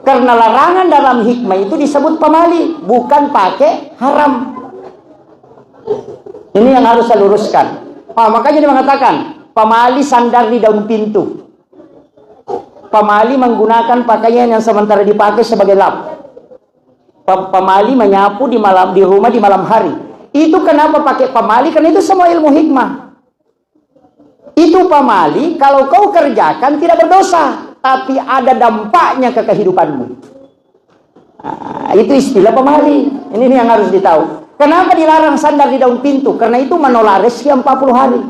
Karena larangan dalam hikmah itu disebut pemali, bukan pakai haram. Ini yang harus saya luruskan. Makanya dia mengatakan, pemali sandar di daun pintu. Pemali menggunakan pakaian yang sementara dipakai sebagai lap. Pemali menyapu di rumah di malam hari. Itu kenapa pakai pemali? Karena itu semua ilmu hikmah. Itu pemali, kalau kau kerjakan tidak berdosa, tapi ada dampaknya ke kehidupanmu. Nah, itu istilah pemali. Ini yang harus ditahu. Kenapa dilarang sandar di daun pintu? Karena itu menolak rezeki 40 hari.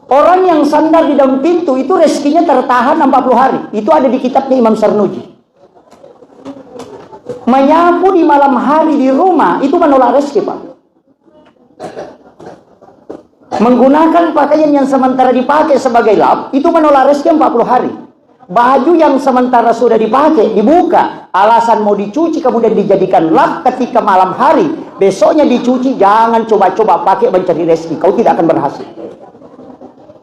Orang yang sandar di daun pintu itu rezekinya tertahan 40 hari. Itu ada di kitabnya Imam Sarnuji. Menyapu di malam hari di rumah itu menolak rezeki Pak. Menggunakan pakaian yang sementara dipakai sebagai lap itu menolak rezeki 40 hari. Baju yang sementara sudah dipakai dibuka, alasan mau dicuci kemudian dijadikan lap ketika malam hari, besoknya dicuci, jangan coba-coba pakai mencari rezeki, kau tidak akan berhasil.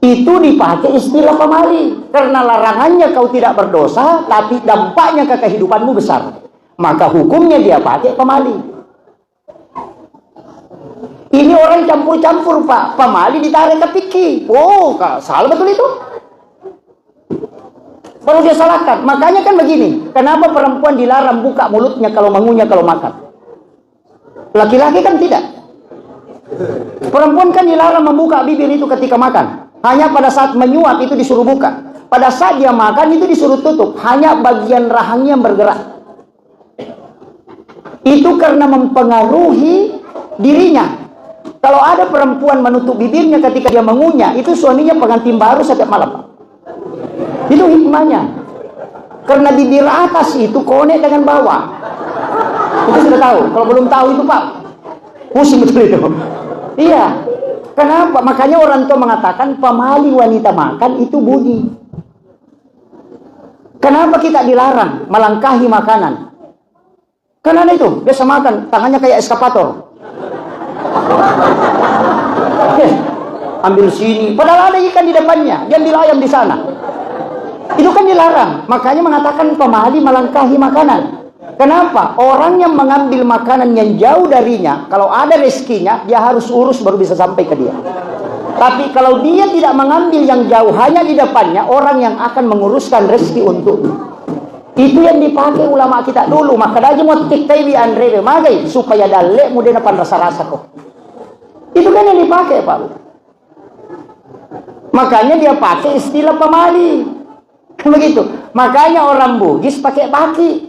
Itu dipakai istilah pemali karena larangannya kau tidak berdosa, tapi dampaknya ke kehidupanmu besar. Maka hukumnya dia pakai pemali. Ini orang campur-campur Pak. Pemali ditarik ke fikih. Oh, salah betul itu. Baru dia salahkan. Makanya kan begini. Kenapa perempuan dilarang buka mulutnya kalau mengunyah kalau makan? Laki-laki kan tidak. Perempuan kan dilarang membuka bibir itu ketika makan. Hanya pada saat menyuap itu disuruh buka. Pada saat dia makan itu disuruh tutup. Hanya bagian rahangnya yang bergerak. Itu karena mempengaruhi dirinya. Kalau ada perempuan menutup bibirnya ketika dia mengunyah, itu suaminya pengantin baru setiap malam. Itu hikmahnya. Karena bibir atas itu konek dengan bawah. Itu sudah tahu. Kalau belum tahu itu Pak, pusing betul itu. Iya. Kenapa? Makanya orang tua mengatakan pemali wanita makan itu bunyi. Kenapa kita dilarang melangkahi makanan? Karena itu, biasa makan, tangannya kayak eskavator. Ambil sini, padahal ada ikan di depannya, dia ambil ayam di sana. Itu kan dilarang. Makanya mengatakan pemali melangkahi makanan. Kenapa? Orang yang mengambil makanan yang jauh darinya, kalau ada rezekinya, dia harus urus baru bisa sampai ke dia. Tapi kalau dia tidak mengambil yang jauh, hanya di depannya, orang yang akan menguruskan rezeki untuknya. Itu yang dipakai ulama kita dulu. Maka aja mau tiktai Andre magai supaya dalek mudah pan rasa-rasa kok. Itu kan yang dipakai Pak. Makanya dia pakai istilah pemali. Begitu. Makanya orang Bugis pakai paki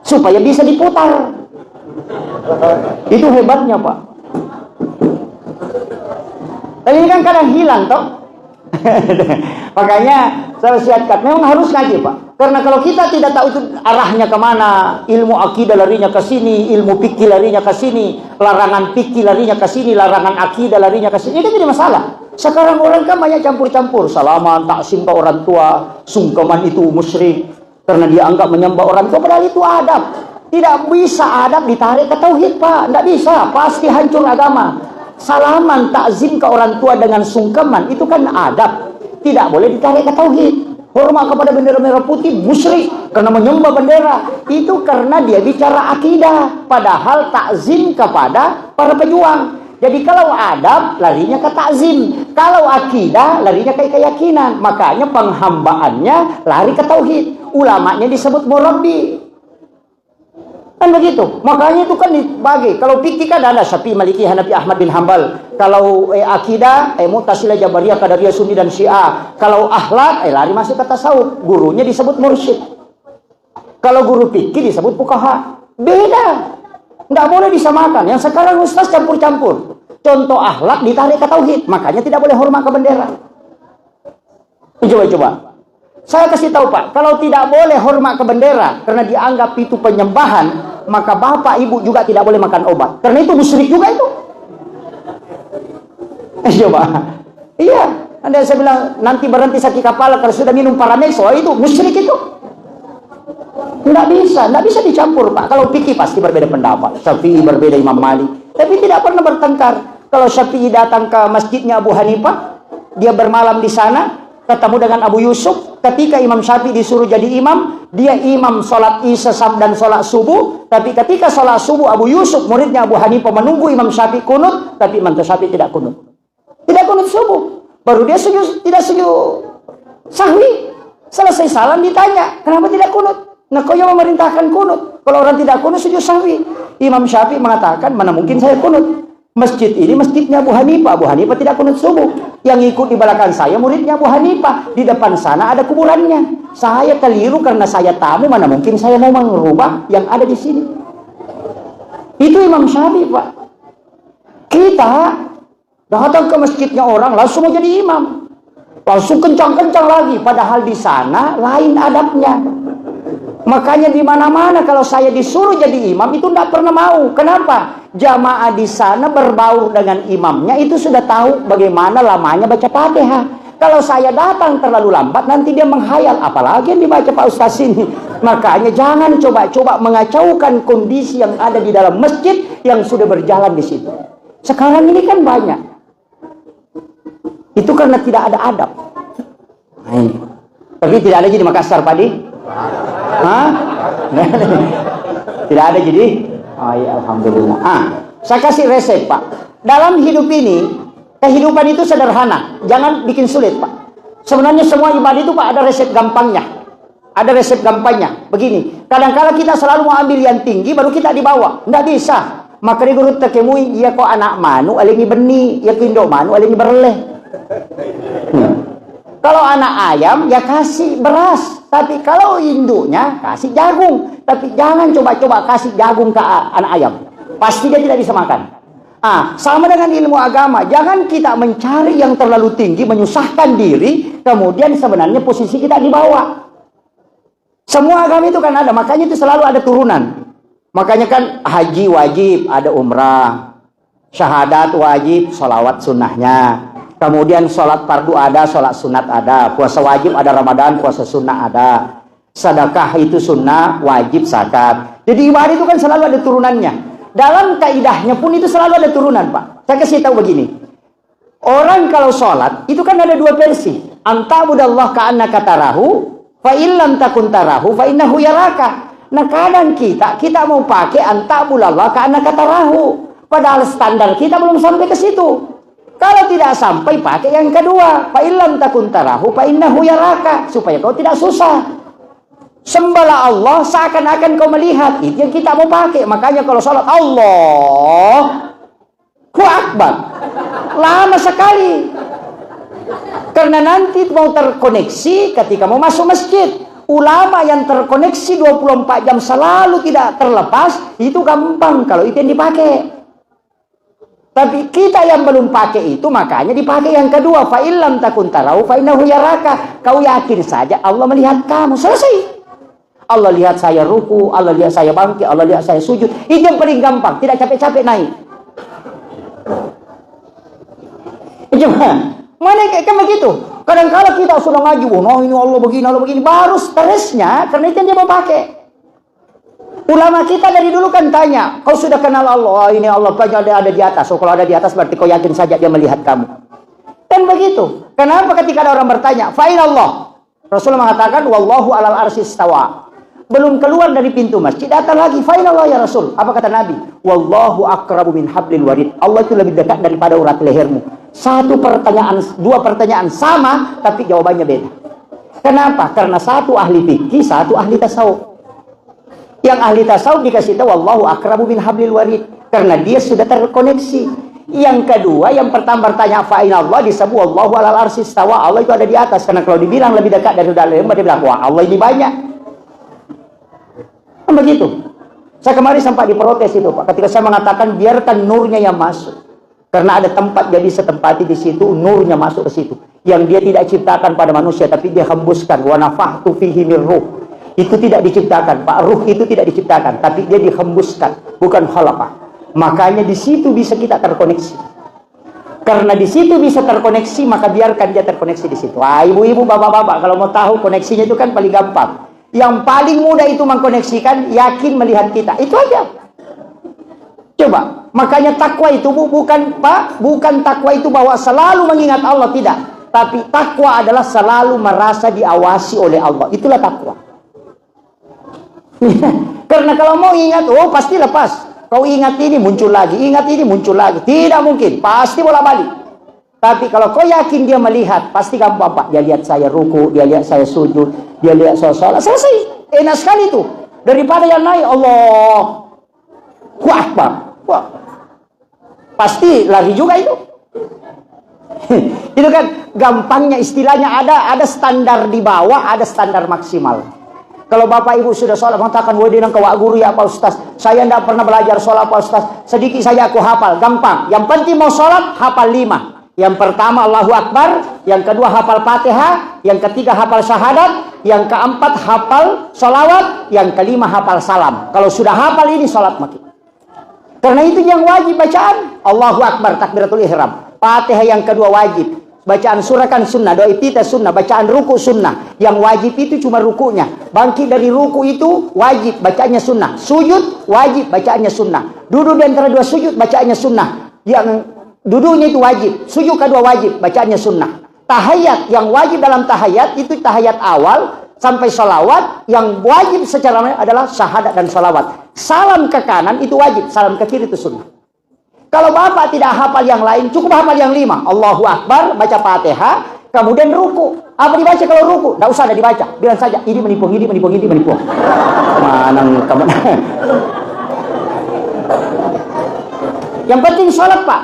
supaya bisa diputar. Itu hebatnya Pak. Tapi ini kan kadang hilang toh. Makanya saya wasiatkan memang harus ngaji Pak. Karena kalau kita tidak tahu itu arahnya kemana, ilmu akidah larinya ke sini, ilmu fikih larinya ke sini, larangan fikih larinya ke sini, larangan akidah larinya ke sini, ini kan jadi masalah. Sekarang orang kan banyak campur-campur, salaman, taksim ke orang tua, sungkeman itu musyrik. Karena dia anggap menyembah orang tua, padahal itu adab. Tidak bisa adab ditarik ke tauhid, Pak. Tidak bisa, pasti hancur agama. Salaman, takzim ke orang tua dengan sungkeman, itu kan adab. Tidak boleh ditarik ke tauhid. Hormat kepada bendera merah putih, musyrik karena menyembah bendera. Itu karena dia bicara akidah, padahal takzim kepada para pejuang. Jadi kalau adab, larinya ke takzim. Kalau akidah, larinya ke keyakinan. Makanya penghambaannya lari ke tauhid. Ulamanya disebut murabbi. Kan begitu. Makanya itu kan dibagi. Kalau fikih kan ada Syafi'i, Maliki, Hanafi, Ahmad bin Hambal. Kalau akidah, Mu'tazilah, Jabariyah, Qadariyah, Sunni dan Syiah. Kalau akhlak, lari masuk ke tasawuf. Gurunya disebut mursyid. Kalau guru fikih disebut fuqaha. Beda. Nggak boleh disamakan. Yang sekarang ustaz campur-campur. Contoh akhlak ditarik ke tauhid. Makanya tidak boleh hormat ke bendera. Coba-coba. Saya kasih tahu Pak, kalau tidak boleh hormat ke bendera karena dianggap itu penyembahan, maka bapak ibu juga tidak boleh makan obat. Karena itu musyrik juga itu. Coba. Iya, Anda saya bilang nanti berhenti sakit kepala kalau sudah minum Paramexo, itu musyrik itu. Nggak bisa dicampur Pak. Kalau fikih pasti berbeda pendapat. Syafi'i berbeda Imam Malik, tapi tidak pernah bertengkar. Kalau Syafi'i datang ke masjidnya Abu Hanifah, dia bermalam di sana, ketemu dengan Abu Yusuf. Ketika Imam Syafi'i disuruh jadi imam, dia imam sholat isya dan sholat subuh. Tapi ketika sholat subuh, Abu Yusuf, muridnya Abu Hanifah, menunggu Imam Syafi'i kunut, tapi Imam Syafi'i tidak kunut. Tidak kunut subuh. Baru dia tidak sujud sahwi. Selesai salam ditanya, kenapa tidak kunut? Nah, kau yang memerintahkan kunut. Kalau orang tidak kunut, sujud sahwi. Imam Syafi'i mengatakan, mana mungkin saya kunut? Masjid ini masjidnya Abu Hanifah. Abu Hanifah tidak kunut subuh. Yang ikut di belakang saya muridnya Abu Hanifah. Di depan sana ada kuburannya. Saya keliru karena saya tamu. Mana mungkin saya mau merubah yang ada di sini. Itu Imam Syafi'i Pak. Kita datang ke masjidnya orang langsung mau jadi imam. Langsung kencang-kencang lagi. Padahal di sana lain adabnya. Makanya di mana-mana kalau saya disuruh jadi imam itu tidak pernah mau. Kenapa? Jamaah di sana berbaur dengan imamnya itu sudah tahu bagaimana lamanya baca Fatihah. Kalau saya datang terlalu lambat nanti dia menghayal apalagi yang dibaca Pak Ustaz ini. Makanya jangan coba-coba mengacaukan kondisi yang ada di dalam masjid yang sudah berjalan di situ. Sekarang ini kan banyak. Itu karena tidak ada adab. Tapi tidak ada jadi Makassar Pak Di? Hah? Tidak ada jadi? Oh ya, alhamdulillah. Saya kasih resep Pak. Dalam hidup ini, kehidupan itu sederhana. Jangan bikin sulit Pak. Sebenarnya semua ibadah itu Pak ada resep gampangnya. Ada resep gampangnya. Begini, kadang-kadang kita selalu mau ambil yang tinggi baru kita dibawa. Tidak bisa. Maka di guru tekemui, ya kok anak manu, alingi benih, ya kindo manu, alingi berleh. Kalau anak ayam, ya kasih beras. Tapi kalau induknya, kasih jagung. Tapi jangan coba-coba kasih jagung ke anak ayam. Pasti dia tidak bisa makan. Sama dengan ilmu agama. Jangan kita mencari yang terlalu tinggi, menyusahkan diri. Kemudian sebenarnya posisi kita di bawah. Semua agama itu kan ada. Makanya itu selalu ada turunan. Makanya kan haji wajib, ada umrah. Syahadat wajib, sholawat sunnahnya. Kemudian sholat fardu ada, sholat sunat ada. Puasa wajib ada Ramadan, puasa sunnah ada. Sedekah itu sunnah, wajib zakat. Jadi ibadah itu kan selalu ada turunannya. Dalam kaidahnya pun itu selalu ada turunan Pak. Saya kasih tahu begini. Orang kalau sholat, itu kan ada dua versi. Anta'budallah ka'annaka tarahu, fa'illam takun tarahu, fa'innahu yaraka. Nah kadang kita mau pakai anta'budallah ka'annaka tarahu. Padahal standar kita belum sampai ke situ. Kalau tidak sampai pakai yang kedua, fa illam takun tarahu fa innahu yaraka, supaya kau tidak susah. Sembahlah Allah seakan-akan kau melihat. Itu yang kita mau pakai. Makanya kalau sholat Allahu Akbar lama sekali. Karena nanti mau terkoneksi ketika mau masuk masjid. Ulama yang terkoneksi 24 jam selalu tidak terlepas, itu gampang kalau itu yang dipakai. Tapi kita yang belum pakai itu, makanya dipakai yang kedua. Fa illam takun tarau fa innahu yaraka. Kau yakin saja Allah melihat kamu. Selesai. Allah lihat saya ruku, Allah lihat saya bangkit, Allah lihat saya sujud. Itu yang paling gampang, tidak capek-capek naik. Cuma mana kan begitu? Kadang-kadang kita sudah ngaji, oh ini Allah begini, baru stresnya karena itu yang dia mau pakai. Ulama kita dari dulu kan tanya, kau sudah kenal Allah? Oh, ini Allah ada di atas. So, kalau ada di atas berarti kau yakin saja dia melihat kamu. Kan begitu. Kenapa ketika ada orang bertanya, fa'in Allah? Rasulullah mengatakan, wallahu alal arsis istawa. Belum keluar dari pintu masjid, datang lagi, fa'in Allah ya Rasul. Apa kata Nabi? Wallahu akrabu min hablil warid. Allah itu lebih dekat daripada urat lehermu. Dua pertanyaan sama, tapi jawabannya beda. Kenapa? Karena satu ahli fikih, satu ahli tasawuf. Yang ahli tasawuf dikasih tahu wallahu akrabu min hablil warid, karena dia sudah terkoneksi. Yang kedua, yang pertama bertanya fa'in Allah, disebut wallahu alal arsis istawa. Allah itu ada di atas, karena kalau dibilang lebih dekat dari urat lehermu, dia bilang wah Allah ini banyak. Begitu. Saya kemarin sempat diprotes itu Pak, ketika saya mengatakan biarkan nurnya yang masuk, karena ada tempat dia bisa tempati di situ, nurnya masuk ke situ, yang dia tidak ciptakan pada manusia, tapi dia hembuskan. Wa nafahtu fihi min ruh, itu tidak diciptakan Pak, ruh itu tidak diciptakan, tapi dia dihembuskan, bukan khalaqah. Makanya di situ bisa kita terkoneksi. Karena di situ bisa terkoneksi, maka biarkan dia terkoneksi di situ. Wah, ibu-ibu, bapak-bapak, kalau mau tahu koneksinya itu kan paling gampang. Yang paling mudah itu mengkoneksikan, yakin melihat kita. Itu aja. Coba. Makanya takwa itu bukan takwa itu bahwa selalu mengingat Allah, tidak. Tapi takwa adalah selalu merasa diawasi oleh Allah. Itulah takwa. Karena kalau mau ingat, oh pasti lepas. Kau ingat ini muncul lagi, ingat ini muncul lagi. Tidak mungkin, pasti bolak-balik. Tapi kalau kau yakin dia melihat, pasti gampang Pak. Dia lihat saya ruku, dia lihat saya sujud, dia lihat saya sholat, selesai. Enak sekali itu. Daripada yang naik, Allah Akbar. Wah. Pasti lari juga itu. Itu kan gampangnya, istilahnya ada standar di bawah, ada standar maksimal. Kalau bapak ibu sudah sholat, mengatakan, wah dia kawak guru ya Pak Ustaz, saya tidak pernah belajar sholat Pak Ustaz, sedikit saja aku hafal, gampang. Yang penting mau sholat, hafal 5. Yang pertama Allahu Akbar, yang kedua hafal Fatihah, yang ketiga hafal syahadat, yang keempat hafal sholawat, yang kelima hafal salam. Kalau sudah hafal ini sholat makin. Karena itu yang wajib bacaan Allahu Akbar, takbiratul ihram. Fatihah yang kedua wajib. Bacaan surah kan sunnah, doa iftitah sunnah, bacaan ruku sunnah. Yang wajib itu cuma rukunya. Bangkit dari ruku itu wajib, bacaannya sunnah. Sujud wajib, bacaannya sunnah. Duduk di antara dua sujud, bacaannya sunnah. Yang duduknya itu wajib, sujud kedua wajib, bacaannya sunnah. Tahiyat, yang wajib dalam tahiyat itu tahiyat awal sampai sholawat. Yang wajib secara adalah syahadat dan sholawat. Salam ke kanan itu wajib, salam ke kiri itu sunnah. Kalau bapak tidak hafal yang lain, cukup hafal yang 5. Allahu Akbar, baca Fatihah, kemudian ruku. Apa dibaca kalau ruku? Tidak usah ada dibaca. Bilang saja, ini menipu, ini menipu, ini menipu. Mana kamu? Yang penting sholat Pak.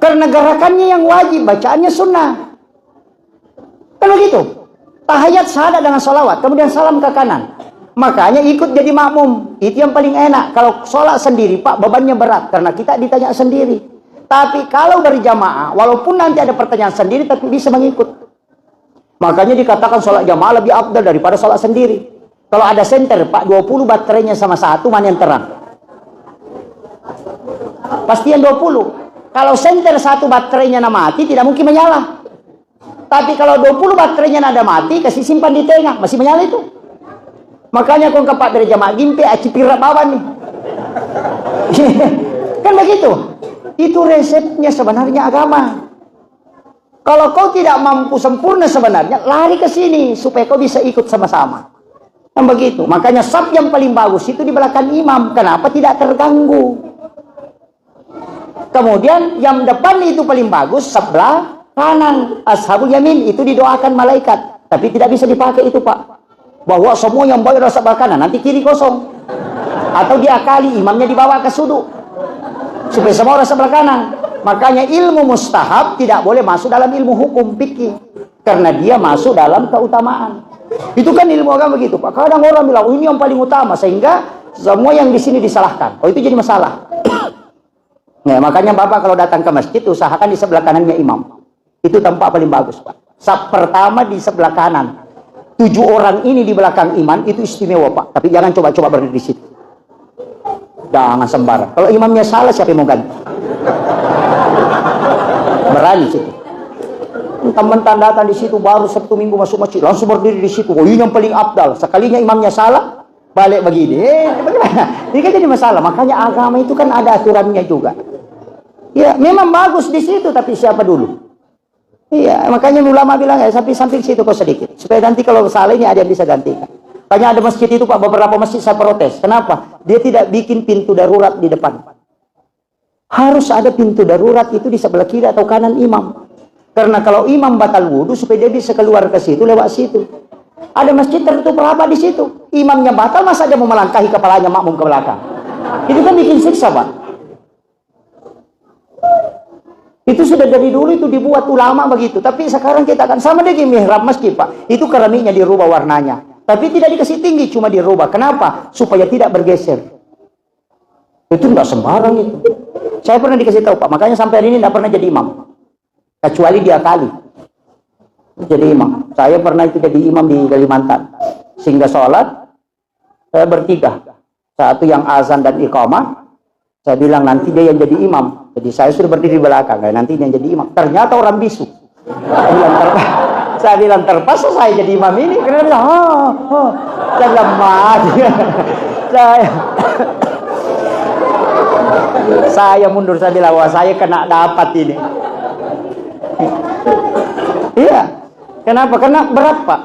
Karena gerakannya yang wajib, bacaannya sunnah. Kalau gitu, tahiyat syahadat dengan sholawat, kemudian salam ke kanan. Makanya ikut jadi makmum, itu yang paling enak. Kalau sholat sendiri Pak, bebannya berat, karena kita ditanya sendiri. Tapi kalau berjamaah, walaupun nanti ada pertanyaan sendiri, tapi bisa mengikut. Makanya dikatakan sholat jamaah lebih afdal daripada sholat sendiri. Kalau ada senter Pak, 20 baterainya sama satu, mana yang terang? Pasti yang 20. Kalau senter satu baterainya mati, tidak mungkin menyala. Tapi kalau 20 baterainya ada mati, kasih simpan di tengah, masih menyala itu. Makanya kau kepak dari jamaah gimpe, acipirap bawah nih. Kan begitu. Itu resepnya sebenarnya agama. Kalau kau tidak mampu sempurna sebenarnya, lari ke sini supaya kau bisa ikut sama-sama. Kan begitu. Makanya saf yang paling bagus itu di belakang imam. Kenapa tidak terganggu? Kemudian yang depan itu paling bagus sebelah kanan. Ashabul yamin itu didoakan malaikat. Tapi tidak bisa dipakai itu Pak. Bahwa semua yang boleh sebelah kanan, nanti kiri kosong. Atau diakali, imamnya dibawa ke sudut. Supaya semua orang sebelah kanan. Makanya ilmu mustahab tidak boleh masuk dalam ilmu hukum fikih. Karena dia masuk dalam keutamaan. Itu kan ilmu agama begitu Pak. Kadang orang bilang, oh, ini yang paling utama. Sehingga semua yang di sini disalahkan. Oh itu jadi masalah. Nah, makanya Bapak kalau datang ke masjid, usahakan di sebelah kanannya imam. Itu tempat paling bagus Pak. Saf pertama di sebelah kanan. 7 orang ini di belakang imam itu istimewa Pak. Tapi jangan coba-coba berdiri di situ. Jangan sembarang. Kalau imamnya salah siapa yang mau ganti? Berani situ. mentang-mentang datang di situ baru Sabtu Minggu masuk masjid, langsung berdiri di situ. Oh, ini yang paling afdal. Sekalinya imamnya salah, balik begini. Bagaimana? Ini kan jadi masalah. Makanya agama itu kan ada aturannya juga. Ya, memang bagus di situ, tapi siapa dulu? Iya, makanya ulama bilang ya samping situ kok sedikit. Supaya nanti kalau salah ini ada yang bisa gantikan. Makanya ada masjid itu Pak, beberapa masjid saya protes. Kenapa? Dia tidak bikin pintu darurat di depan. Harus ada pintu darurat itu di sebelah kiri atau kanan imam. Karena kalau imam batal wudhu, supaya dia bisa keluar ke situ, lewat situ. Ada masjid tertutup rapat di situ. Imamnya batal, masa dia mau melangkahi kepalanya makmum ke belakang? Itu kan bikin siksa, Pak. Itu sudah dari dulu itu dibuat ulama begitu. Tapi sekarang kita akan sama dengan mihrab masjid, Pak. Itu keramiknya dirubah warnanya. Tapi tidak dikasih tinggi, cuma dirubah. Kenapa? Supaya tidak bergeser. Itu enggak sembarang itu. Saya pernah dikasih tahu, Pak. Makanya sampai hari ini tidak pernah jadi imam. Kecuali dia kali. Jadi imam. Saya pernah itu jadi imam di Kalimantan. Sehingga sholat, saya bertiga. Satu yang azan dan iqamah. Saya bilang nanti dia yang jadi imam. Jadi saya sudah berdiri di belakang. Nanti dia yang jadi imam. Ternyata orang bisu. Saya bilang terpaksa saya jadi imam ini. Karena dia bilang, saya bilang, saya mundur. Saya bilang, wah saya kena dapat ini. Iya. Kenapa? Karena berat, Pak.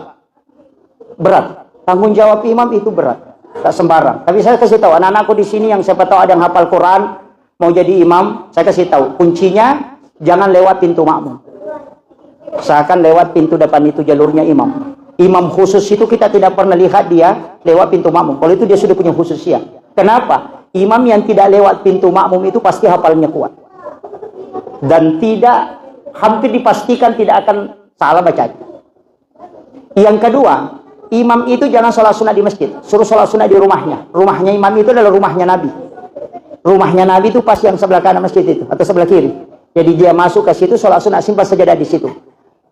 Berat. Tanggung jawab imam itu berat. Tak sembarang. Tapi saya kasih tahu anak-anakku di sini yang siapa tahu ada yang hafal Quran mau jadi imam, saya kasih tahu kuncinya jangan lewat pintu makmum. Usahakan lewat pintu depan itu jalurnya imam. Imam khusus itu kita tidak pernah lihat dia lewat pintu makmum. Kalau itu dia sudah punya khususnya. Kenapa? Imam yang tidak lewat pintu makmum itu pasti hafalnya kuat. Dan tidak, hampir dipastikan tidak akan salah bacanya. Yang kedua, imam itu jangan sholat sunnah di masjid. Suruh sholat sunnah di rumahnya. Rumahnya imam itu adalah rumahnya Nabi. Rumahnya Nabi itu pas yang sebelah kanan masjid itu. Atau sebelah kiri. Jadi dia masuk ke situ, sholat sunnah simpan sajadah di situ.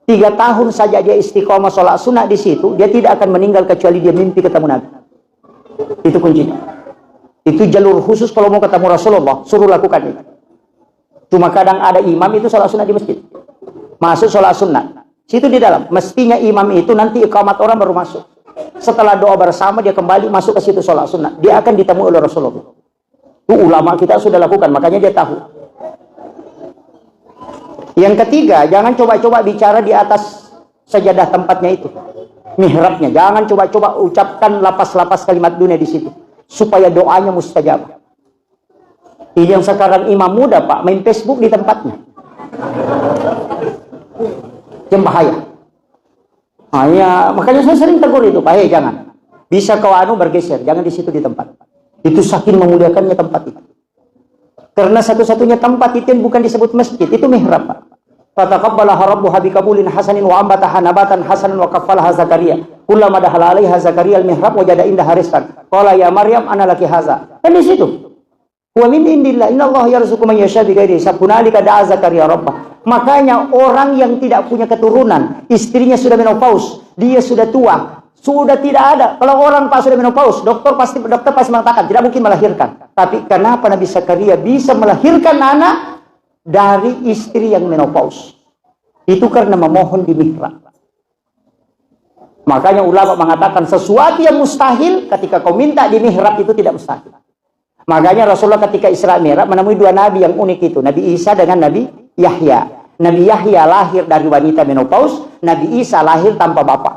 3 tahun saja dia istiqomah sholat sunnah di situ. Dia tidak akan meninggal kecuali dia mimpi ketemu Nabi. Itu kuncinya. Itu jalur khusus kalau mau ketemu Rasulullah. Suruh lakukan itu. Cuma kadang ada imam itu sholat sunnah di masjid. Masuk sholat sunnah. Situ di dalam. Mestinya imam itu nanti iqamat orang baru masuk. Setelah doa bersama dia kembali masuk ke situ sholat sunnah. Dia akan ditemui oleh Rasulullah. Itu ulama kita sudah lakukan. Makanya dia tahu. Yang ketiga, jangan coba-coba bicara di atas sajadah tempatnya itu. Mihrabnya. Jangan coba-coba ucapkan lapas-lapas kalimat dunia di situ. Supaya doanya mustajab. Ini yang sekarang imam muda, Pak. Main Facebook di tempatnya. Yang bahaya. Nah, ya, makanya saya sering tegur itu, Pak, jangan. Bisa kau bergeser, jangan di situ di tempat. Itu saking memuliakannya tempat itu. Karena satu-satunya tempat itu yang bukan disebut masjid, itu mihrab, Pak. Fataqabbalaha rabbuha biqabulin hasanin wa ambataha nabatan hasanan wa kaffalaha Zakaria. Kullama dakhala 'alaiha Zakaria al-mihrab wajada indaha rizqan. Qala ya Maryam ana laki hadza. Kan di situ. Wa min indillah innallaha yarzuqu man yasha bighairi hisab. Hunalika da'a Zakaria rabbah. Makanya orang yang tidak punya keturunan, istrinya sudah menopause, dia sudah tua, sudah tidak ada. Kalau orang Pak sudah menopause, dokter pasti mengatakan tidak mungkin melahirkan. Tapi kenapa Nabi Zakaria bisa melahirkan anak dari istri yang menopause? Itu karena memohon di mihrab. Makanya ulama mengatakan sesuatu yang mustahil ketika kau minta di mihrab itu tidak mustahil. Makanya Rasulullah ketika Isra Mi'raj menemui 2 nabi yang unik itu, Nabi Isa dengan Nabi Yahya. Nabi Yahya lahir dari wanita menopause, Nabi Isa lahir tanpa bapak.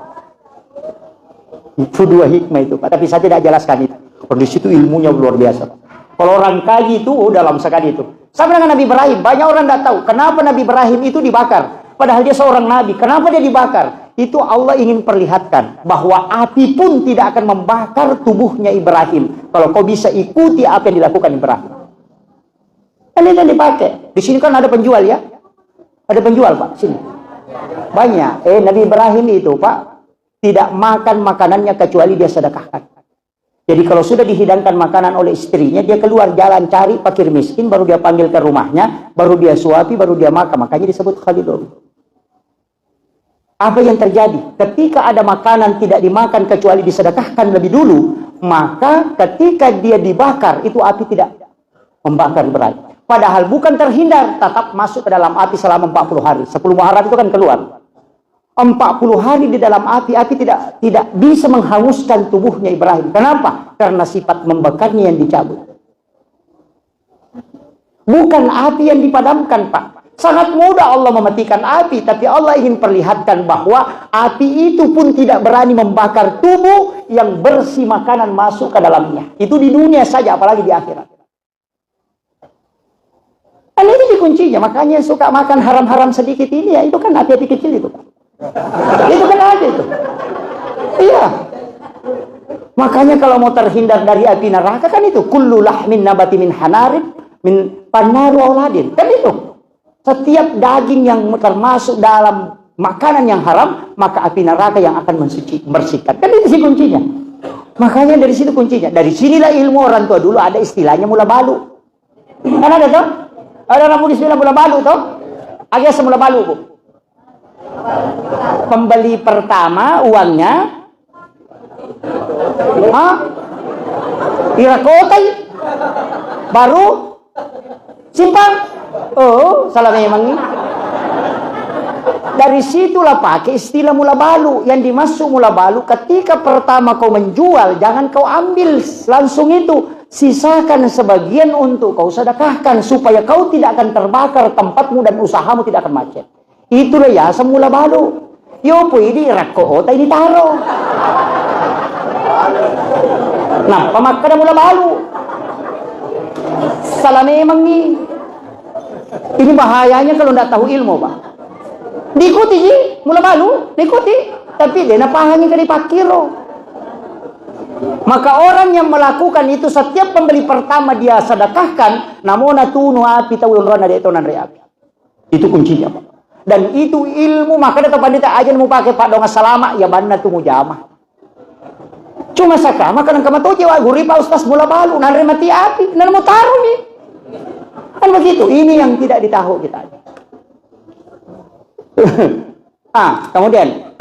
Itu 2 hikmah itu, Pak. Tapi saya tidak jelaskan itu. Di situ ilmunya luar biasa. Kalau orang kaji itu dalam sekali itu. Sama dengan Nabi Ibrahim, banyak orang tidak tahu kenapa Nabi Ibrahim itu dibakar. Padahal dia seorang nabi. Kenapa dia dibakar? Itu Allah ingin perlihatkan bahwa api pun tidak akan membakar tubuhnya Ibrahim. Kalau kau bisa ikuti apa yang dilakukan Ibrahim. Ini yang dipakai. Di sini kan ada penjual ya. Ada penjual, Pak, sini. Banyak. Nabi Ibrahim itu, Pak, tidak makan makanannya kecuali dia sedekahkan. Jadi kalau sudah dihidangkan makanan oleh istrinya, dia keluar jalan cari fakir miskin, baru dia panggil ke rumahnya, baru dia suapi, baru dia makan. Makanya disebut Khalilur. Apa yang terjadi? Ketika ada makanan tidak dimakan kecuali disedekahkan lebih dulu, maka ketika dia dibakar, itu api tidak membakar Ibrahim. Padahal bukan terhindar, tetap masuk ke dalam api selama 40 hari. 10 Muharram itu kan keluar. 40 hari di dalam api tidak bisa menghanguskan tubuhnya Ibrahim. Kenapa? Karena sifat membakarnya yang dicabut. Bukan api yang dipadamkan, Pak. Sangat mudah Allah mematikan api, tapi Allah ingin perlihatkan bahwa api itu pun tidak berani membakar tubuh yang bersih makanan masuk ke dalamnya. Itu di dunia saja, apalagi di akhirat. Dan ini kuncinya, makanya suka makan haram-haram sedikit ini ya, itu kan api-api kecil itu, Pak. Itu kan ada itu. Iya. Makanya kalau mau terhindar dari api neraka kan itu, kullu lahmin nabati min hanarin min pannaru auladin. Kan itu. Setiap daging yang termasuk dalam makanan yang haram, maka api neraka yang akan membersihkan. Kan itu sih kuncinya. Makanya dari situ kuncinya. Dari sinilah ilmu orang tua dulu ada istilahnya mula balu. Kan ada tuh? Ada orang istilah mula balu tuh? Agak semula balu, Bu. Pembeli pertama uangnya irakotai baru simpan. Oh, salah memang ini. Dari situlah pakai istilah mula balu. Yang dimaksud mula balu, ketika pertama kau menjual, jangan kau ambil langsung itu. Sisakan sebagian untuk kau sedekahkan, supaya kau tidak akan terbakar tempatmu dan usahamu tidak akan macet. Itulah ya semula balu. Yo po ini rako otak ini taro. Nah, pemakan mula balu. Salah memang nih. Ini bahayanya kalau tidak tahu ilmu, Pak. Diikuti sih, mula balu, diikuti. Tapi dia napahanya kan dipakiro. Maka orang yang melakukan itu setiap pembeli pertama dia sedekahkan, namun tunu api tawul rona de tonan api. Itu kuncinya, Pak. Dan itu ilmu, maka ada pandita aja mau pakai Pak dong selama ya bana tu mujamah. Cuma sakama kadang kama toje wa guri Pak Ustaz mula balu nanre mati api, nan mau taruh nih. Kan begitu, ini yang tidak ditahu kita. Kemudian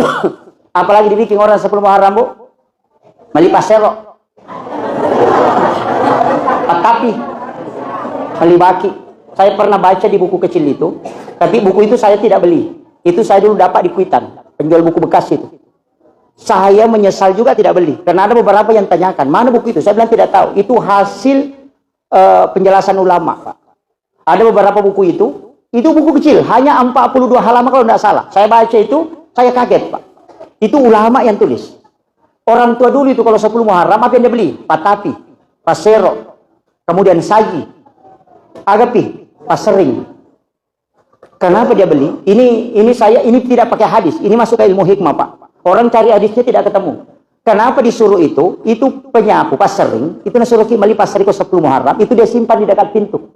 apalagi dibikin orang sebelum Muharram, Bu? Mali pasero. Tapi mali baki. Saya pernah baca di buku kecil itu, tapi buku itu saya tidak beli. Itu saya dulu dapat di Kuitan, penjual buku bekas itu. Saya menyesal juga tidak beli, karena ada beberapa yang tanyakan, mana buku itu? Saya bilang tidak tahu. Itu hasil penjelasan ulama, Pak. Ada beberapa buku itu buku kecil, hanya 42 halaman kalau tidak salah. Saya baca itu, saya kaget, Pak. Itu ulama yang tulis. Orang tua dulu itu kalau 10 Muharram, apa yang dia beli? Patapi, pasero, kemudian saji, agapi, pasering. Kenapa dia beli? Ini tidak pakai hadis. Ini masuk ke ilmu hikmah, Pak. Orang cari hadisnya tidak ketemu. Kenapa disuruh itu? Itu penyapu pasering. Itu disuruh kembali pasering ke 10 Muharram. Itu dia simpan di dekat pintu.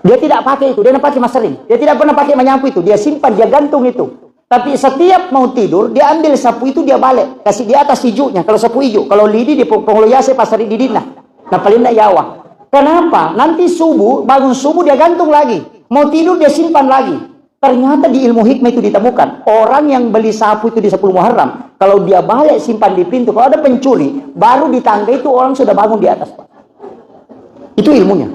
Dia tidak pakai itu. Dia pakai pasering. Dia tidak pernah pakai menyapu itu. Dia simpan, dia gantung itu. Tapi setiap mau tidur, dia ambil sapu itu, dia balik. Kasih di atas hijaunya. Kalau sapu hijau. Kalau lidi, dia pengeloyase pasari di dina. Nah, paling tidak yawa. Kenapa? Nanti subuh, bangun subuh dia gantung lagi. Mau tidur dia simpan lagi. Ternyata di ilmu hikmah itu ditemukan. Orang yang beli sapu itu di 10 Muharram, kalau dia balik simpan di pintu, kalau ada pencuri, baru di tangga itu orang sudah bangun di atas, Pak. Itu ilmunya.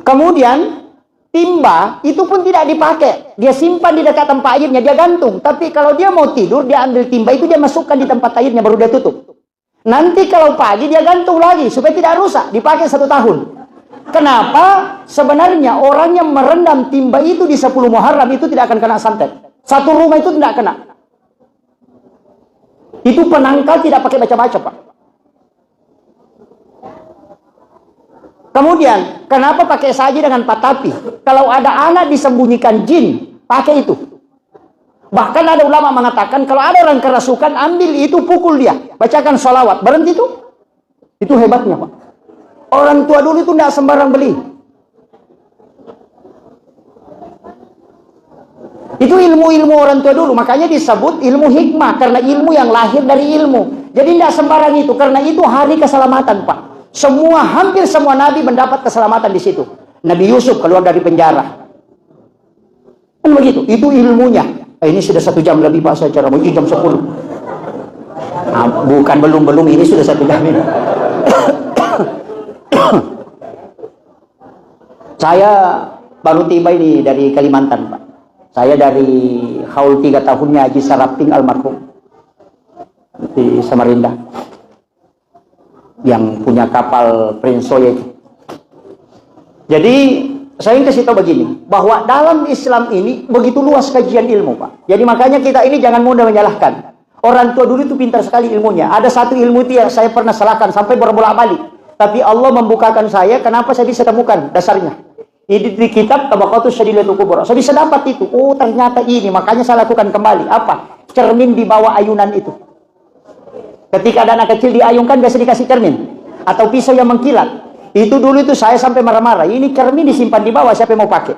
Kemudian timba itu pun tidak dipakai. Dia simpan di dekat tempat airnya, dia gantung. Tapi kalau dia mau tidur, dia ambil timba itu, dia masukkan di tempat airnya, baru dia tutup. Nanti kalau pagi dia gantung lagi supaya tidak rusak, dipakai 1 tahun. Kenapa? Sebenarnya orang yang merendam timba itu di 10 Muharram itu tidak akan kena santet. Satu rumah itu tidak kena. Itu penangkal tidak pakai baca-baca, Pak. Kemudian, kenapa pakai saji dengan patapi? Kalau ada anak disembunyikan jin, pakai itu. Bahkan ada ulama mengatakan, kalau ada orang kerasukan, ambil itu, pukul dia. Bacakan sholawat. Berhenti itu. Itu hebatnya, Pak. Orang tua dulu itu tidak sembarang beli. Itu ilmu-ilmu orang tua dulu. Makanya disebut ilmu hikmah. Karena ilmu yang lahir dari ilmu. Jadi tidak sembarang itu. Karena itu hari keselamatan, Pak. Hampir semua nabi mendapat keselamatan di situ. Nabi Yusuf keluar dari penjara. Kan begitu. Itu ilmunya. Ini sudah 1 jam lebih, Pak, saya cara mau jam 10. Nah, bukan belum ini sudah 1 jam ini. Saya baru tiba ini dari Kalimantan, Pak. Saya dari haul 3 tahunnya Haji Saraping almarhum di Samarinda, yang punya kapal Prince Soya itu. Jadi saya ingin kasih tahu begini, bahwa dalam Islam ini begitu luas kajian ilmu, Pak. Jadi makanya kita ini jangan mudah menyalahkan. Orang tua dulu itu pintar sekali ilmunya. Ada satu ilmu itu yang saya pernah salahkan sampai berbolak-balik. Tapi Allah membukakan saya, kenapa saya bisa temukan dasarnya. Ini di kitab Tabaqatus Syadilatul Kubra. Saya bisa dapat itu. Oh, ternyata ini, makanya saya lakukan kembali. Apa? Cermin di bawah ayunan itu. Ketika ada anak kecil diayunkan, biasa dikasih cermin. Atau pisau yang mengkilat. Itu dulu itu saya sampai marah-marah. Ini cermin disimpan di bawah, siapa yang mau pakai?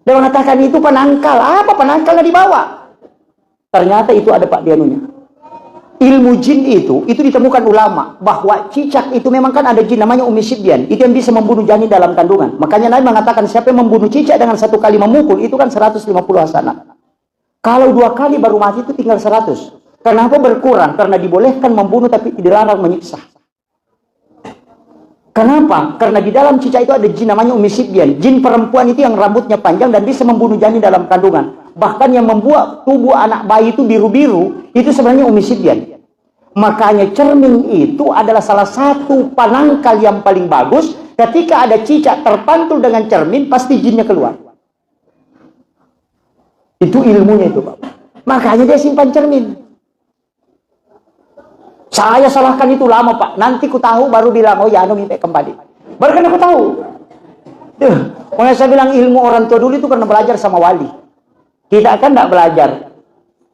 Dia mengatakan itu penangkal. Apa penangkalnya di bawah? Ternyata itu ada Pak Dianunya. Ilmu jin itu ditemukan ulama. Bahwa cicak itu memang kan ada jin namanya Umi Sibyan. Itu yang bisa membunuh janin dalam kandungan. Makanya Nabi mengatakan siapa yang membunuh cicak dengan 1 kali memukul, itu kan 150 hasanah. Kalau 2 kali baru mati itu tinggal 100. Kenapa berkurang? Karena dibolehkan membunuh tapi dilarang menyiksa. Kenapa? Karena di dalam cicak itu ada jin namanya Umi Sibyan. Jin perempuan itu yang rambutnya panjang dan bisa membunuh janin dalam kandungan. Bahkan yang membuat tubuh anak bayi itu biru-biru, itu sebenarnya Umi Sibyan. Makanya cermin itu adalah salah satu penangkal yang paling bagus. Ketika ada cicak terpantul dengan cermin, pasti jinnya keluar. Itu ilmunya itu, Pak. Makanya dia simpan cermin. Saya salahkan itu lama, Pak. Nanti ku tahu baru bilang, oh ya, minta kembali. Baru kan aku tahu. Makanya saya bilang ilmu orang tua dulu itu karena belajar sama wali. Kita kan tidak belajar.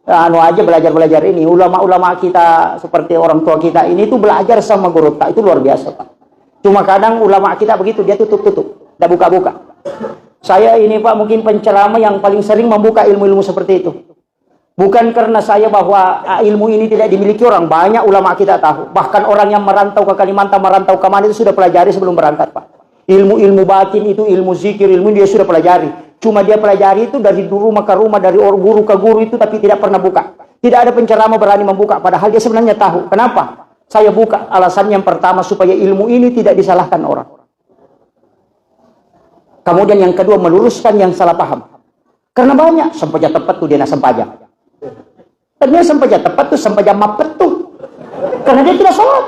Belajar ini. Ulama-ulama kita seperti orang tua kita ini itu belajar sama guru tak. Itu luar biasa, Pak. Cuma kadang ulama kita begitu, dia tutup-tutup. Tidak buka-buka. Saya ini, Pak, mungkin penceramah yang paling sering membuka ilmu-ilmu seperti itu. Bukan karena saya bahwa ilmu ini tidak dimiliki orang. Banyak ulama kita tahu. Bahkan orang yang merantau ke Kalimantan, merantau ke mana itu sudah pelajari sebelum berangkat, Pak. Ilmu-ilmu batin itu, ilmu zikir, ilmu dia sudah pelajari. Cuma dia pelajari itu dari rumah ke rumah, dari guru ke guru itu, tapi tidak pernah buka. Tidak ada penceramah berani membuka. Padahal dia sebenarnya tahu. Kenapa? Saya buka. Alasan yang pertama, supaya ilmu ini tidak disalahkan orang. Kemudian yang kedua, meluruskan yang salah paham. Karena banyak. Sempaja tepat tuh dia nak sempaja. Ternyata sempaja tepat tuh sempaja mapet tuh. Karena dia tidak sholat.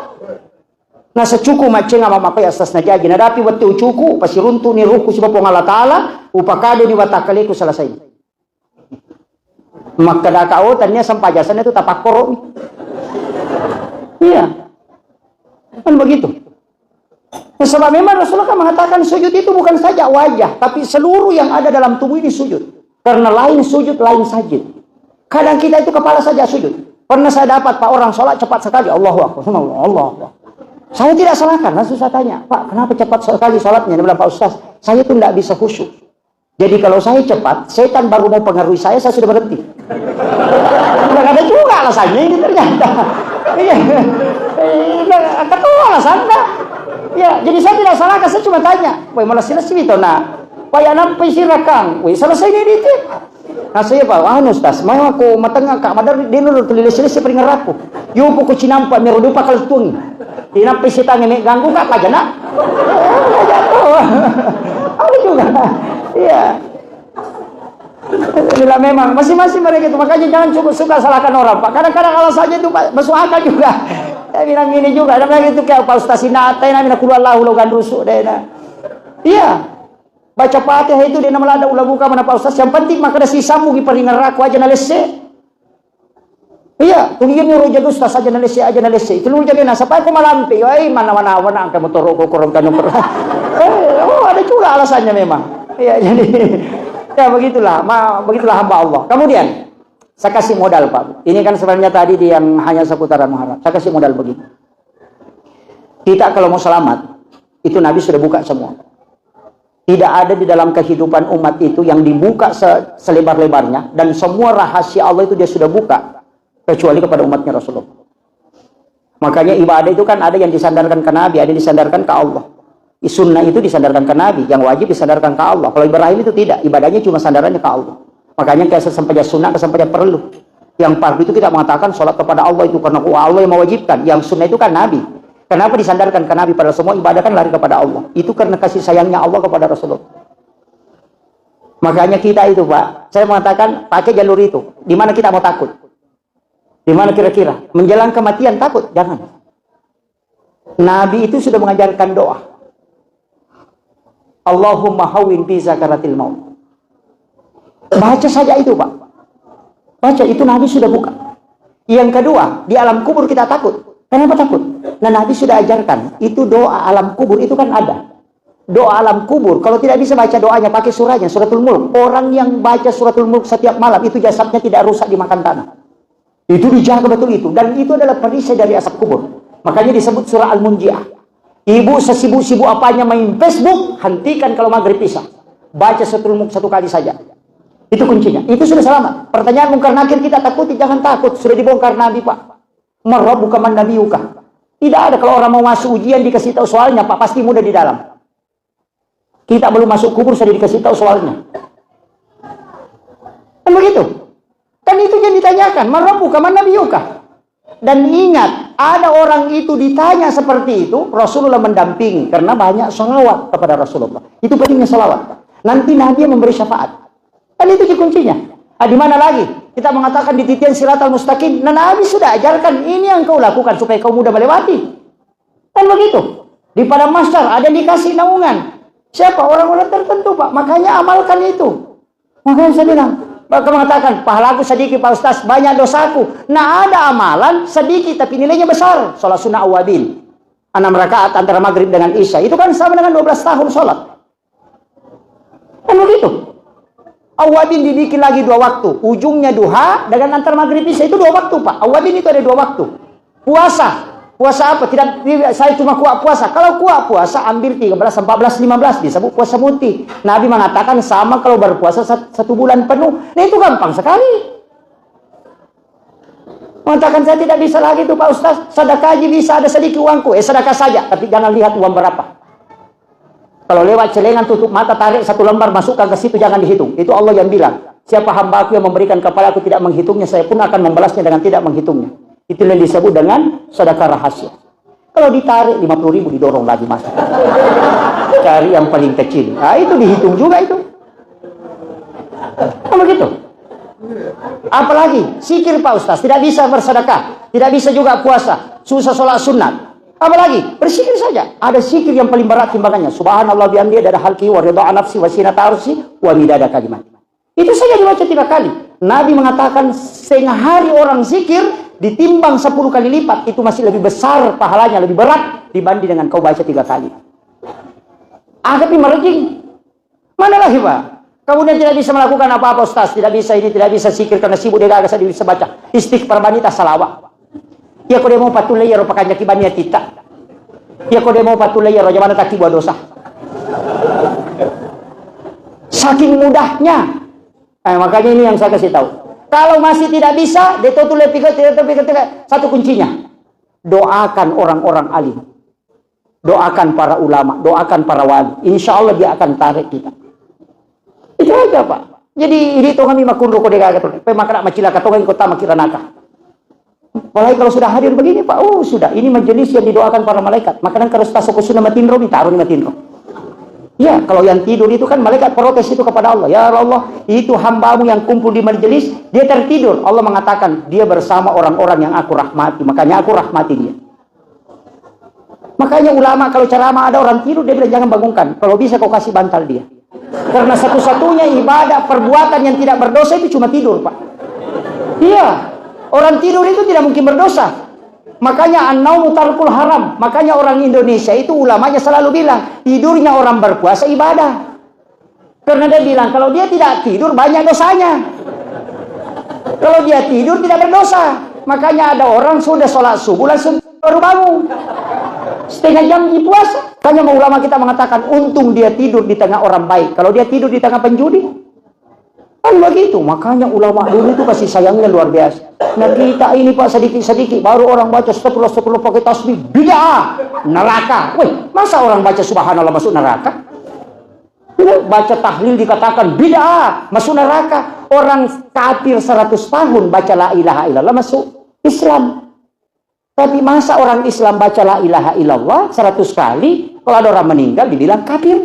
Nah secuku maceng ama mapa ya asas najagi. Nah dapi waktu ucuku pasti runtuh ni ruku sebab Allah Ta'ala upakado ni watakaliku selesai. Maka dah kau tanya sempajasan itu tapak korok. Iya. Kan begitu. Nah, sebab memang Rasulullah kan mengatakan sujud itu bukan saja wajah, tapi seluruh yang ada dalam tubuh ini sujud. Karena lain sujud, lain sajid. Kadang kita itu kepala saja sujud. Pernah saya dapat Pak orang sholat cepat sekali. Allahu Akbar. Allah. Saya tidak salahkan. Langsung saya tanya, Pak, kenapa cepat sekali sholatnya? Dia bilang, Pak Ustaz, saya itu tidak bisa khusyuk. Jadi kalau saya cepat, setan baru mau pengaruhi saya sudah berhenti. Tidak ada juga alasannya ini ternyata. Iya, ketemu alasannya. Ya, jadi saya tidak salahkan. Saya cuma tanya, woi malah selesai itu. Nah, Pak yang nampai sirakang, woi selesai ini itu. Nah saya Pak, Ustaz, mau aku matang kak madar dia nurut tulis-tulis peringat aku. Yo pokok cinampak merudu pakal tuang. Dinampai si tangan ini ganggu kak aja nak. Ada juga. Iya. Bila memang masing-masing mereka itu, makanya jangan cukup suka salahkan orang, Pak. Kadang-kadang alasannya itu Pak masuk akal juga. Saya bilang gini juga, ada lagi itu kayak Pak Ustaz Sinata, namanya kulallahu logan rusuk deh. Iya. Baca Fatihah itu dia nama lada ulah buka mana Pak Ustaz. Yang penting maka ada sisamu di peringan raku aja nalese. Iya, tungguin nyuruh jadi Ustaz aja nalese aja nalese. Itu lu jadi nasa apa aku malampi. Woi mana-mana angka motor rokok korong kanung. Oh, ada juga alasannya memang. Iya, jadi ya begitulah hamba Allah. Kemudian saya kasih modal Pak. Ini kan sebenarnya tadi dia yang hanya seputaran Muharram. Saya kasih modal begini. Kita kalau mau selamat, itu Nabi sudah buka semua. Tidak ada di dalam kehidupan umat itu yang dibuka selebar-lebarnya. Dan semua rahasia Allah itu dia sudah buka. Kecuali kepada umatnya Rasulullah. Makanya ibadah itu kan ada yang disandarkan ke Nabi, ada yang disandarkan ke Allah. Sunnah itu disandarkan ke Nabi, yang wajib disandarkan ke Allah. Kalau Ibrahim itu tidak, ibadahnya cuma sandarannya ke Allah. Makanya kayak sesampainya sunnah, kesampainya perlu. Yang fardu itu kita mengatakan sholat kepada Allah itu karena Allah yang mewajibkan. Yang sunnah itu kan Nabi. Kenapa disandarkan ke Nabi? Pada semua ibadah kan lari kepada Allah. Itu karena kasih sayangnya Allah kepada Rasulullah. Makanya kita itu Pak, saya mengatakan pakai jalur itu. Di mana kita mau takut? Di mana kira-kira? Menjelang kematian takut? Jangan. Nabi itu sudah mengajarkan doa. Allahumma hawwin fi sakaratil maut. Baca saja itu Pak. Baca itu Nabi sudah buka. Yang kedua, di alam kubur kita takut. Kenapa takut? Nah Nabi sudah ajarkan. Itu doa alam kubur itu kan ada. Doa alam kubur. Kalau tidak bisa baca doanya, pakai surahnya, suratul mulk. Orang yang baca suratul mulk setiap malam, itu jasadnya tidak rusak dimakan tanah. Itu dijaga betul itu. Dan itu adalah perisai dari asap kubur. Makanya disebut surah Al-Munji'ah. Ibu sesibuk-sibuk apanya main Facebook, hentikan kalau maghrib isya. Baca suratul mulk 1 kali saja. Itu kuncinya. Itu sudah selamat. Pertanyaan mungkar nakir kita takuti, jangan takut. Sudah dibongkar Nabi Pak. Marabbuka man nabiyuka. Tidak ada kalau orang mau masuk ujian dikasih tahu soalnya Pak, pasti mudah di dalam. Kita belum masuk kubur sudah dikasih tahu soalnya. Kan begitu? Kan itu yang ditanyakan, marabbuka man nabiyuka. Dan ingat, ada orang itu ditanya seperti itu, Rasulullah mendampingi karena banyak salawat kepada Rasulullah. Itu pentingnya salawat. Nanti Nabi memberi syafaat. Kan itu kuncinya. Di mana lagi? Kita mengatakan di titian siratal mustaqim. Nah Nabi sudah ajarkan ini yang kau lakukan supaya kau mudah melewati. Kan begitu. Di padang mahsyar ada yang dikasih naungan. Siapa? Orang-orang tertentu Pak. Makanya amalkan itu. Makanya saya bilang. Bahkan mengatakan pahalaku sedikit Pak Ustaz, banyak dosaku. Nah ada amalan sedikit tapi nilainya besar. Sholat sunnah awabin. 6 rakaat antara maghrib dengan isya. Itu kan sama dengan 12 tahun sholat. Kan begitu. Awabin dibikin lagi 2 waktu. Ujungnya duha dengan antar maghrib isya itu 2 waktu Pak. Awabin itu ada 2 waktu. Puasa. Puasa apa? Tidak, saya cuma kuat puasa. Kalau kuat puasa ambil 13, 14, 15 disebut puasa muti. Nabi mengatakan sama kalau berpuasa 1 bulan penuh. Nah itu gampang sekali. Mengatakan saya tidak bisa lagi tuh Pak Ustaz. Sedekah aja bisa, ada sedikit uangku. Sedekah saja, tapi jangan lihat uang berapa. Kalau lewat celengan tutup mata, tarik 1 lembar, masukkan ke situ, jangan dihitung. Itu Allah yang bilang. Siapa hambaku yang memberikan kepada aku tidak menghitungnya, saya pun akan membalasnya dengan tidak menghitungnya. Itu yang disebut dengan sedekah rahasia. Kalau ditarik 50.000 didorong lagi masuk. Cari yang paling kecil. Nah itu dihitung juga itu. Apa begitu? Apalagi zikir Pak Ustaz, tidak bisa bersedekah, tidak bisa juga puasa, susah sholat sunat. Apalagi berzikir saja. Ada zikir yang paling berat timbangannya. Subhanallah bihamdihi ada halki wa ridha nafsi wa sinata arsi wa midada kalimat. Itu saja dibaca 3 kali. Nabi mengatakan setengah hari orang zikir ditimbang 10 kali lipat, itu masih lebih besar pahalanya, lebih berat dibanding dengan kau baca 3 kali. Tapi merejing. Mana lagi Pak? Kemudian tidak bisa melakukan apa-apa Ustaz, tidak bisa ini, tidak bisa zikir karena sibuk dia gak bisa baca. Istighfar banita salawat. Ya kau dia mau patulai ya ropakan jaki bania kita. Ya kau dia mau patulai ya roja mana taki buat dosa. Saking mudahnya. Makanya ini yang saya kasih tahu. Kalau masih tidak bisa, satu kuncinya. Doakan orang-orang alim. Doakan para ulama, doakan para wali. Insya Allah dia akan tarik kita. Itu aja Pak. Jadi ini tuh kami makunro kode kagak. Pemakna macila katongan kota makiranaka. Apalagi kalau sudah hadir begini Pak, sudah. Ini majelis yang didoakan para malaikat. Makanya kalau tasoko sunnah matinro, ditaruh di matinro. Ya, kalau yang tidur itu kan malaikat protes itu kepada Allah. Ya Allah, itu hambamu yang kumpul di majelis, dia tertidur. Allah mengatakan, dia bersama orang-orang yang aku rahmati. Makanya aku rahmati dia. Makanya ulama kalau ceramah ada orang tidur, dia bilang jangan bangunkan. Kalau bisa kau kasih bantal dia. Karena satu-satunya ibadah perbuatan yang tidak berdosa itu cuma tidur Pak. Iya, orang tidur itu tidak mungkin berdosa. Makanya an-naumu tarkul haram. Makanya orang Indonesia itu ulamanya selalu bilang tidurnya orang berpuasa ibadah. Karena dia bilang kalau dia tidak tidur banyak dosanya. Kalau dia tidur tidak berdosa. Makanya ada orang sudah sholat subuh langsung baru bangun. Setengah jam di puasa. Makanya ulama kita mengatakan untung dia tidur di tengah orang baik. Kalau dia tidur di tengah penjudi, kan begitu. Makanya ulama dulu itu kasih sayangnya luar biasa. Nah kita ini Pak sedikit-sedikit baru orang baca astagfirullah pakai tasbih bid'ah, neraka. Wih, masa orang baca subhanallah masuk neraka? Baca tahlil dikatakan bid'ah, masuk neraka. Orang kafir 100 tahun baca la ilaha illallah masuk Islam. Tapi masa orang Islam baca la ilaha illallah 100 kali, kalau ada orang meninggal dibilang kafir.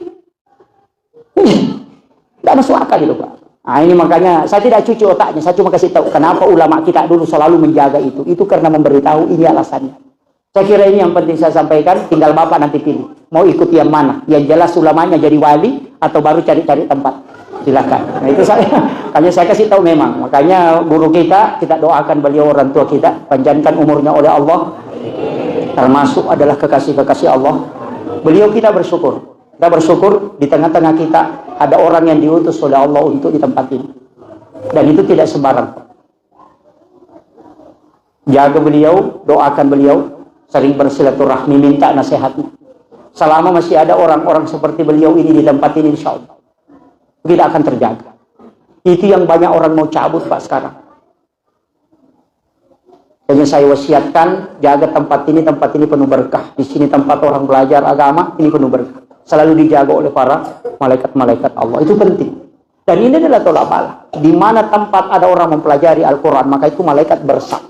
Tidak masuk akal itu Pak. Nah ini makanya saya tidak cuci otaknya, saya cuma kasih tahu kenapa ulama kita dulu selalu menjaga itu. Itu karena memberitahu ini alasannya. Saya kira ini yang penting saya sampaikan, tinggal Bapak nanti pilih. Mau ikut yang mana? Yang jelas ulamanya jadi wali atau baru cari-cari tempat. Silakan. Nah itu hanya saya kasih tahu memang. Makanya guru kita doakan beliau, orang tua kita, panjangkan umurnya oleh Allah. Termasuk adalah kekasih-kekasih Allah. Beliau kita bersyukur. Kita bersyukur di tengah-tengah kita ada orang yang diutus oleh Allah untuk di tempat ini. Dan itu tidak sembarang. Jaga beliau, doakan beliau, sering bersilaturahmi, minta nasihatnya. Selama masih ada orang-orang seperti beliau ini di tempat ini, insya Allah tidak akan terjaga. Itu yang banyak orang mau cabut Pak sekarang. Jadi saya wasiatkan, jaga tempat ini penuh berkah. Di sini tempat orang belajar agama, ini penuh berkah. Selalu dijaga oleh para malaikat-malaikat Allah. Itu penting. Dan ini adalah tolak bala. Di mana tempat ada orang mempelajari Al-Quran, maka itu malaikat bersak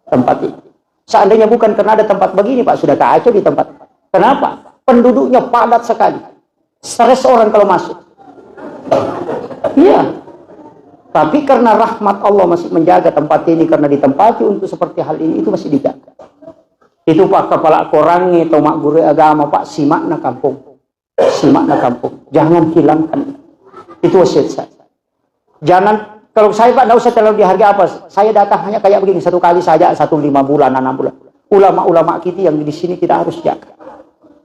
tempat ini. Seandainya bukan karena ada tempat begini Pak, sudah kacau di tempat. Kenapa? Penduduknya padat sekali. Stres orang kalau masuk. Iya. Tapi karena rahmat Allah masih menjaga tempat ini, karena ditempati untuk seperti hal ini, itu masih dijaga. Itu Pak kepala korangnya, atau mak guru agama Pak, simak na kampung. Simak na kampung. Jangan hilangkan. Itu wasiat saya. Jangan, kalau saya Pak, tidak usah terlalu dihargai apa. Saya datang hanya kayak begini, satu kali saja, 5 bulan, 6 bulan. Ulama-ulama kita yang di sini kita harus jaga.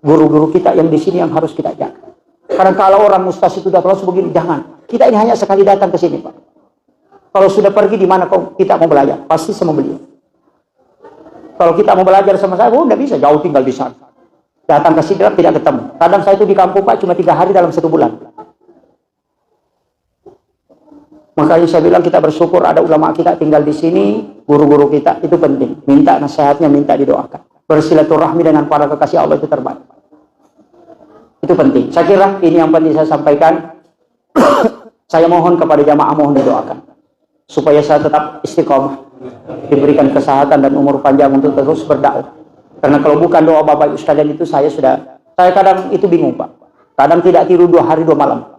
Guru-guru kita yang di sini yang harus kita jaga. Karena kalau orang mustahil sudah terus begini, jangan. Kita ini hanya sekali datang ke sini Pak. Kalau sudah pergi di mana kita mau belajar, pasti sama beliau. Kalau kita mau belajar sama saya, tidak bisa, jauh tinggal di sana. Datang ke sini tidak ketemu. Kadang saya itu di kampung Pak cuma 3 hari dalam 1 bulan. Makanya saya bilang kita bersyukur ada ulama kita tinggal di sini, guru-guru kita, itu penting. Minta nasihatnya, minta didoakan. Bersilaturahmi dengan para kekasih Allah itu terbaik. Itu penting. Saya kira ini yang penting saya sampaikan. Saya mohon kepada jamaah, mohon didoakan. Supaya saya tetap istiqomah. Diberikan kesehatan dan umur panjang untuk terus berdakwah. Karena kalau bukan doa Bapak Ibu sekalian itu saya kadang itu bingung Pak. Kadang tidak tidur 2 hari 2 malam.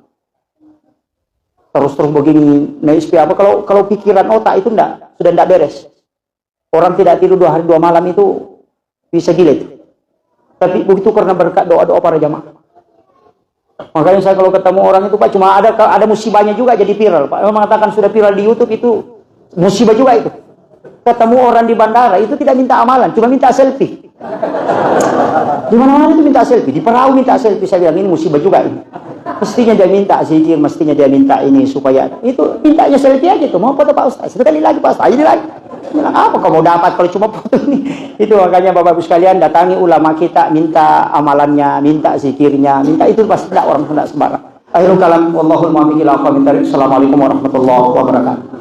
Terus begini, apa kalau pikiran otak itu sudah tidak beres. Orang tidak tidur 2 hari 2 malam itu bisa gila itu. Tapi begitu karena berkat doa-doa para jamaah. Makanya saya kalau ketemu orang itu Pak, cuma ada musibahnya juga jadi viral Pak. Mengatakan sudah viral di YouTube, itu musibah juga itu. Ketemu orang di bandara itu tidak minta amalan, cuma minta selfie. Di mana-mana itu minta selfie, di perahu minta selfie. Saya bilang ini musibah juga ini. Mestinya dia minta zikir, mestinya dia minta ini supaya itu mintanya selfie aja tuh. Mau foto Pak Ustaz, sekali lagi Pak Ustaz, ini lagi. Bilang, apa kamu dapat kalau cuma foto ini? Itu makanya Bapak Ibu sekalian datangi ulama kita, minta amalannya, minta zikirnya, minta itu pasti tidak orang tidak sembarang. Akhirul kalam, wallahul muwaffiq ila aqwamit thoriq. Assalamualaikum warahmatullahi wabarakatuh.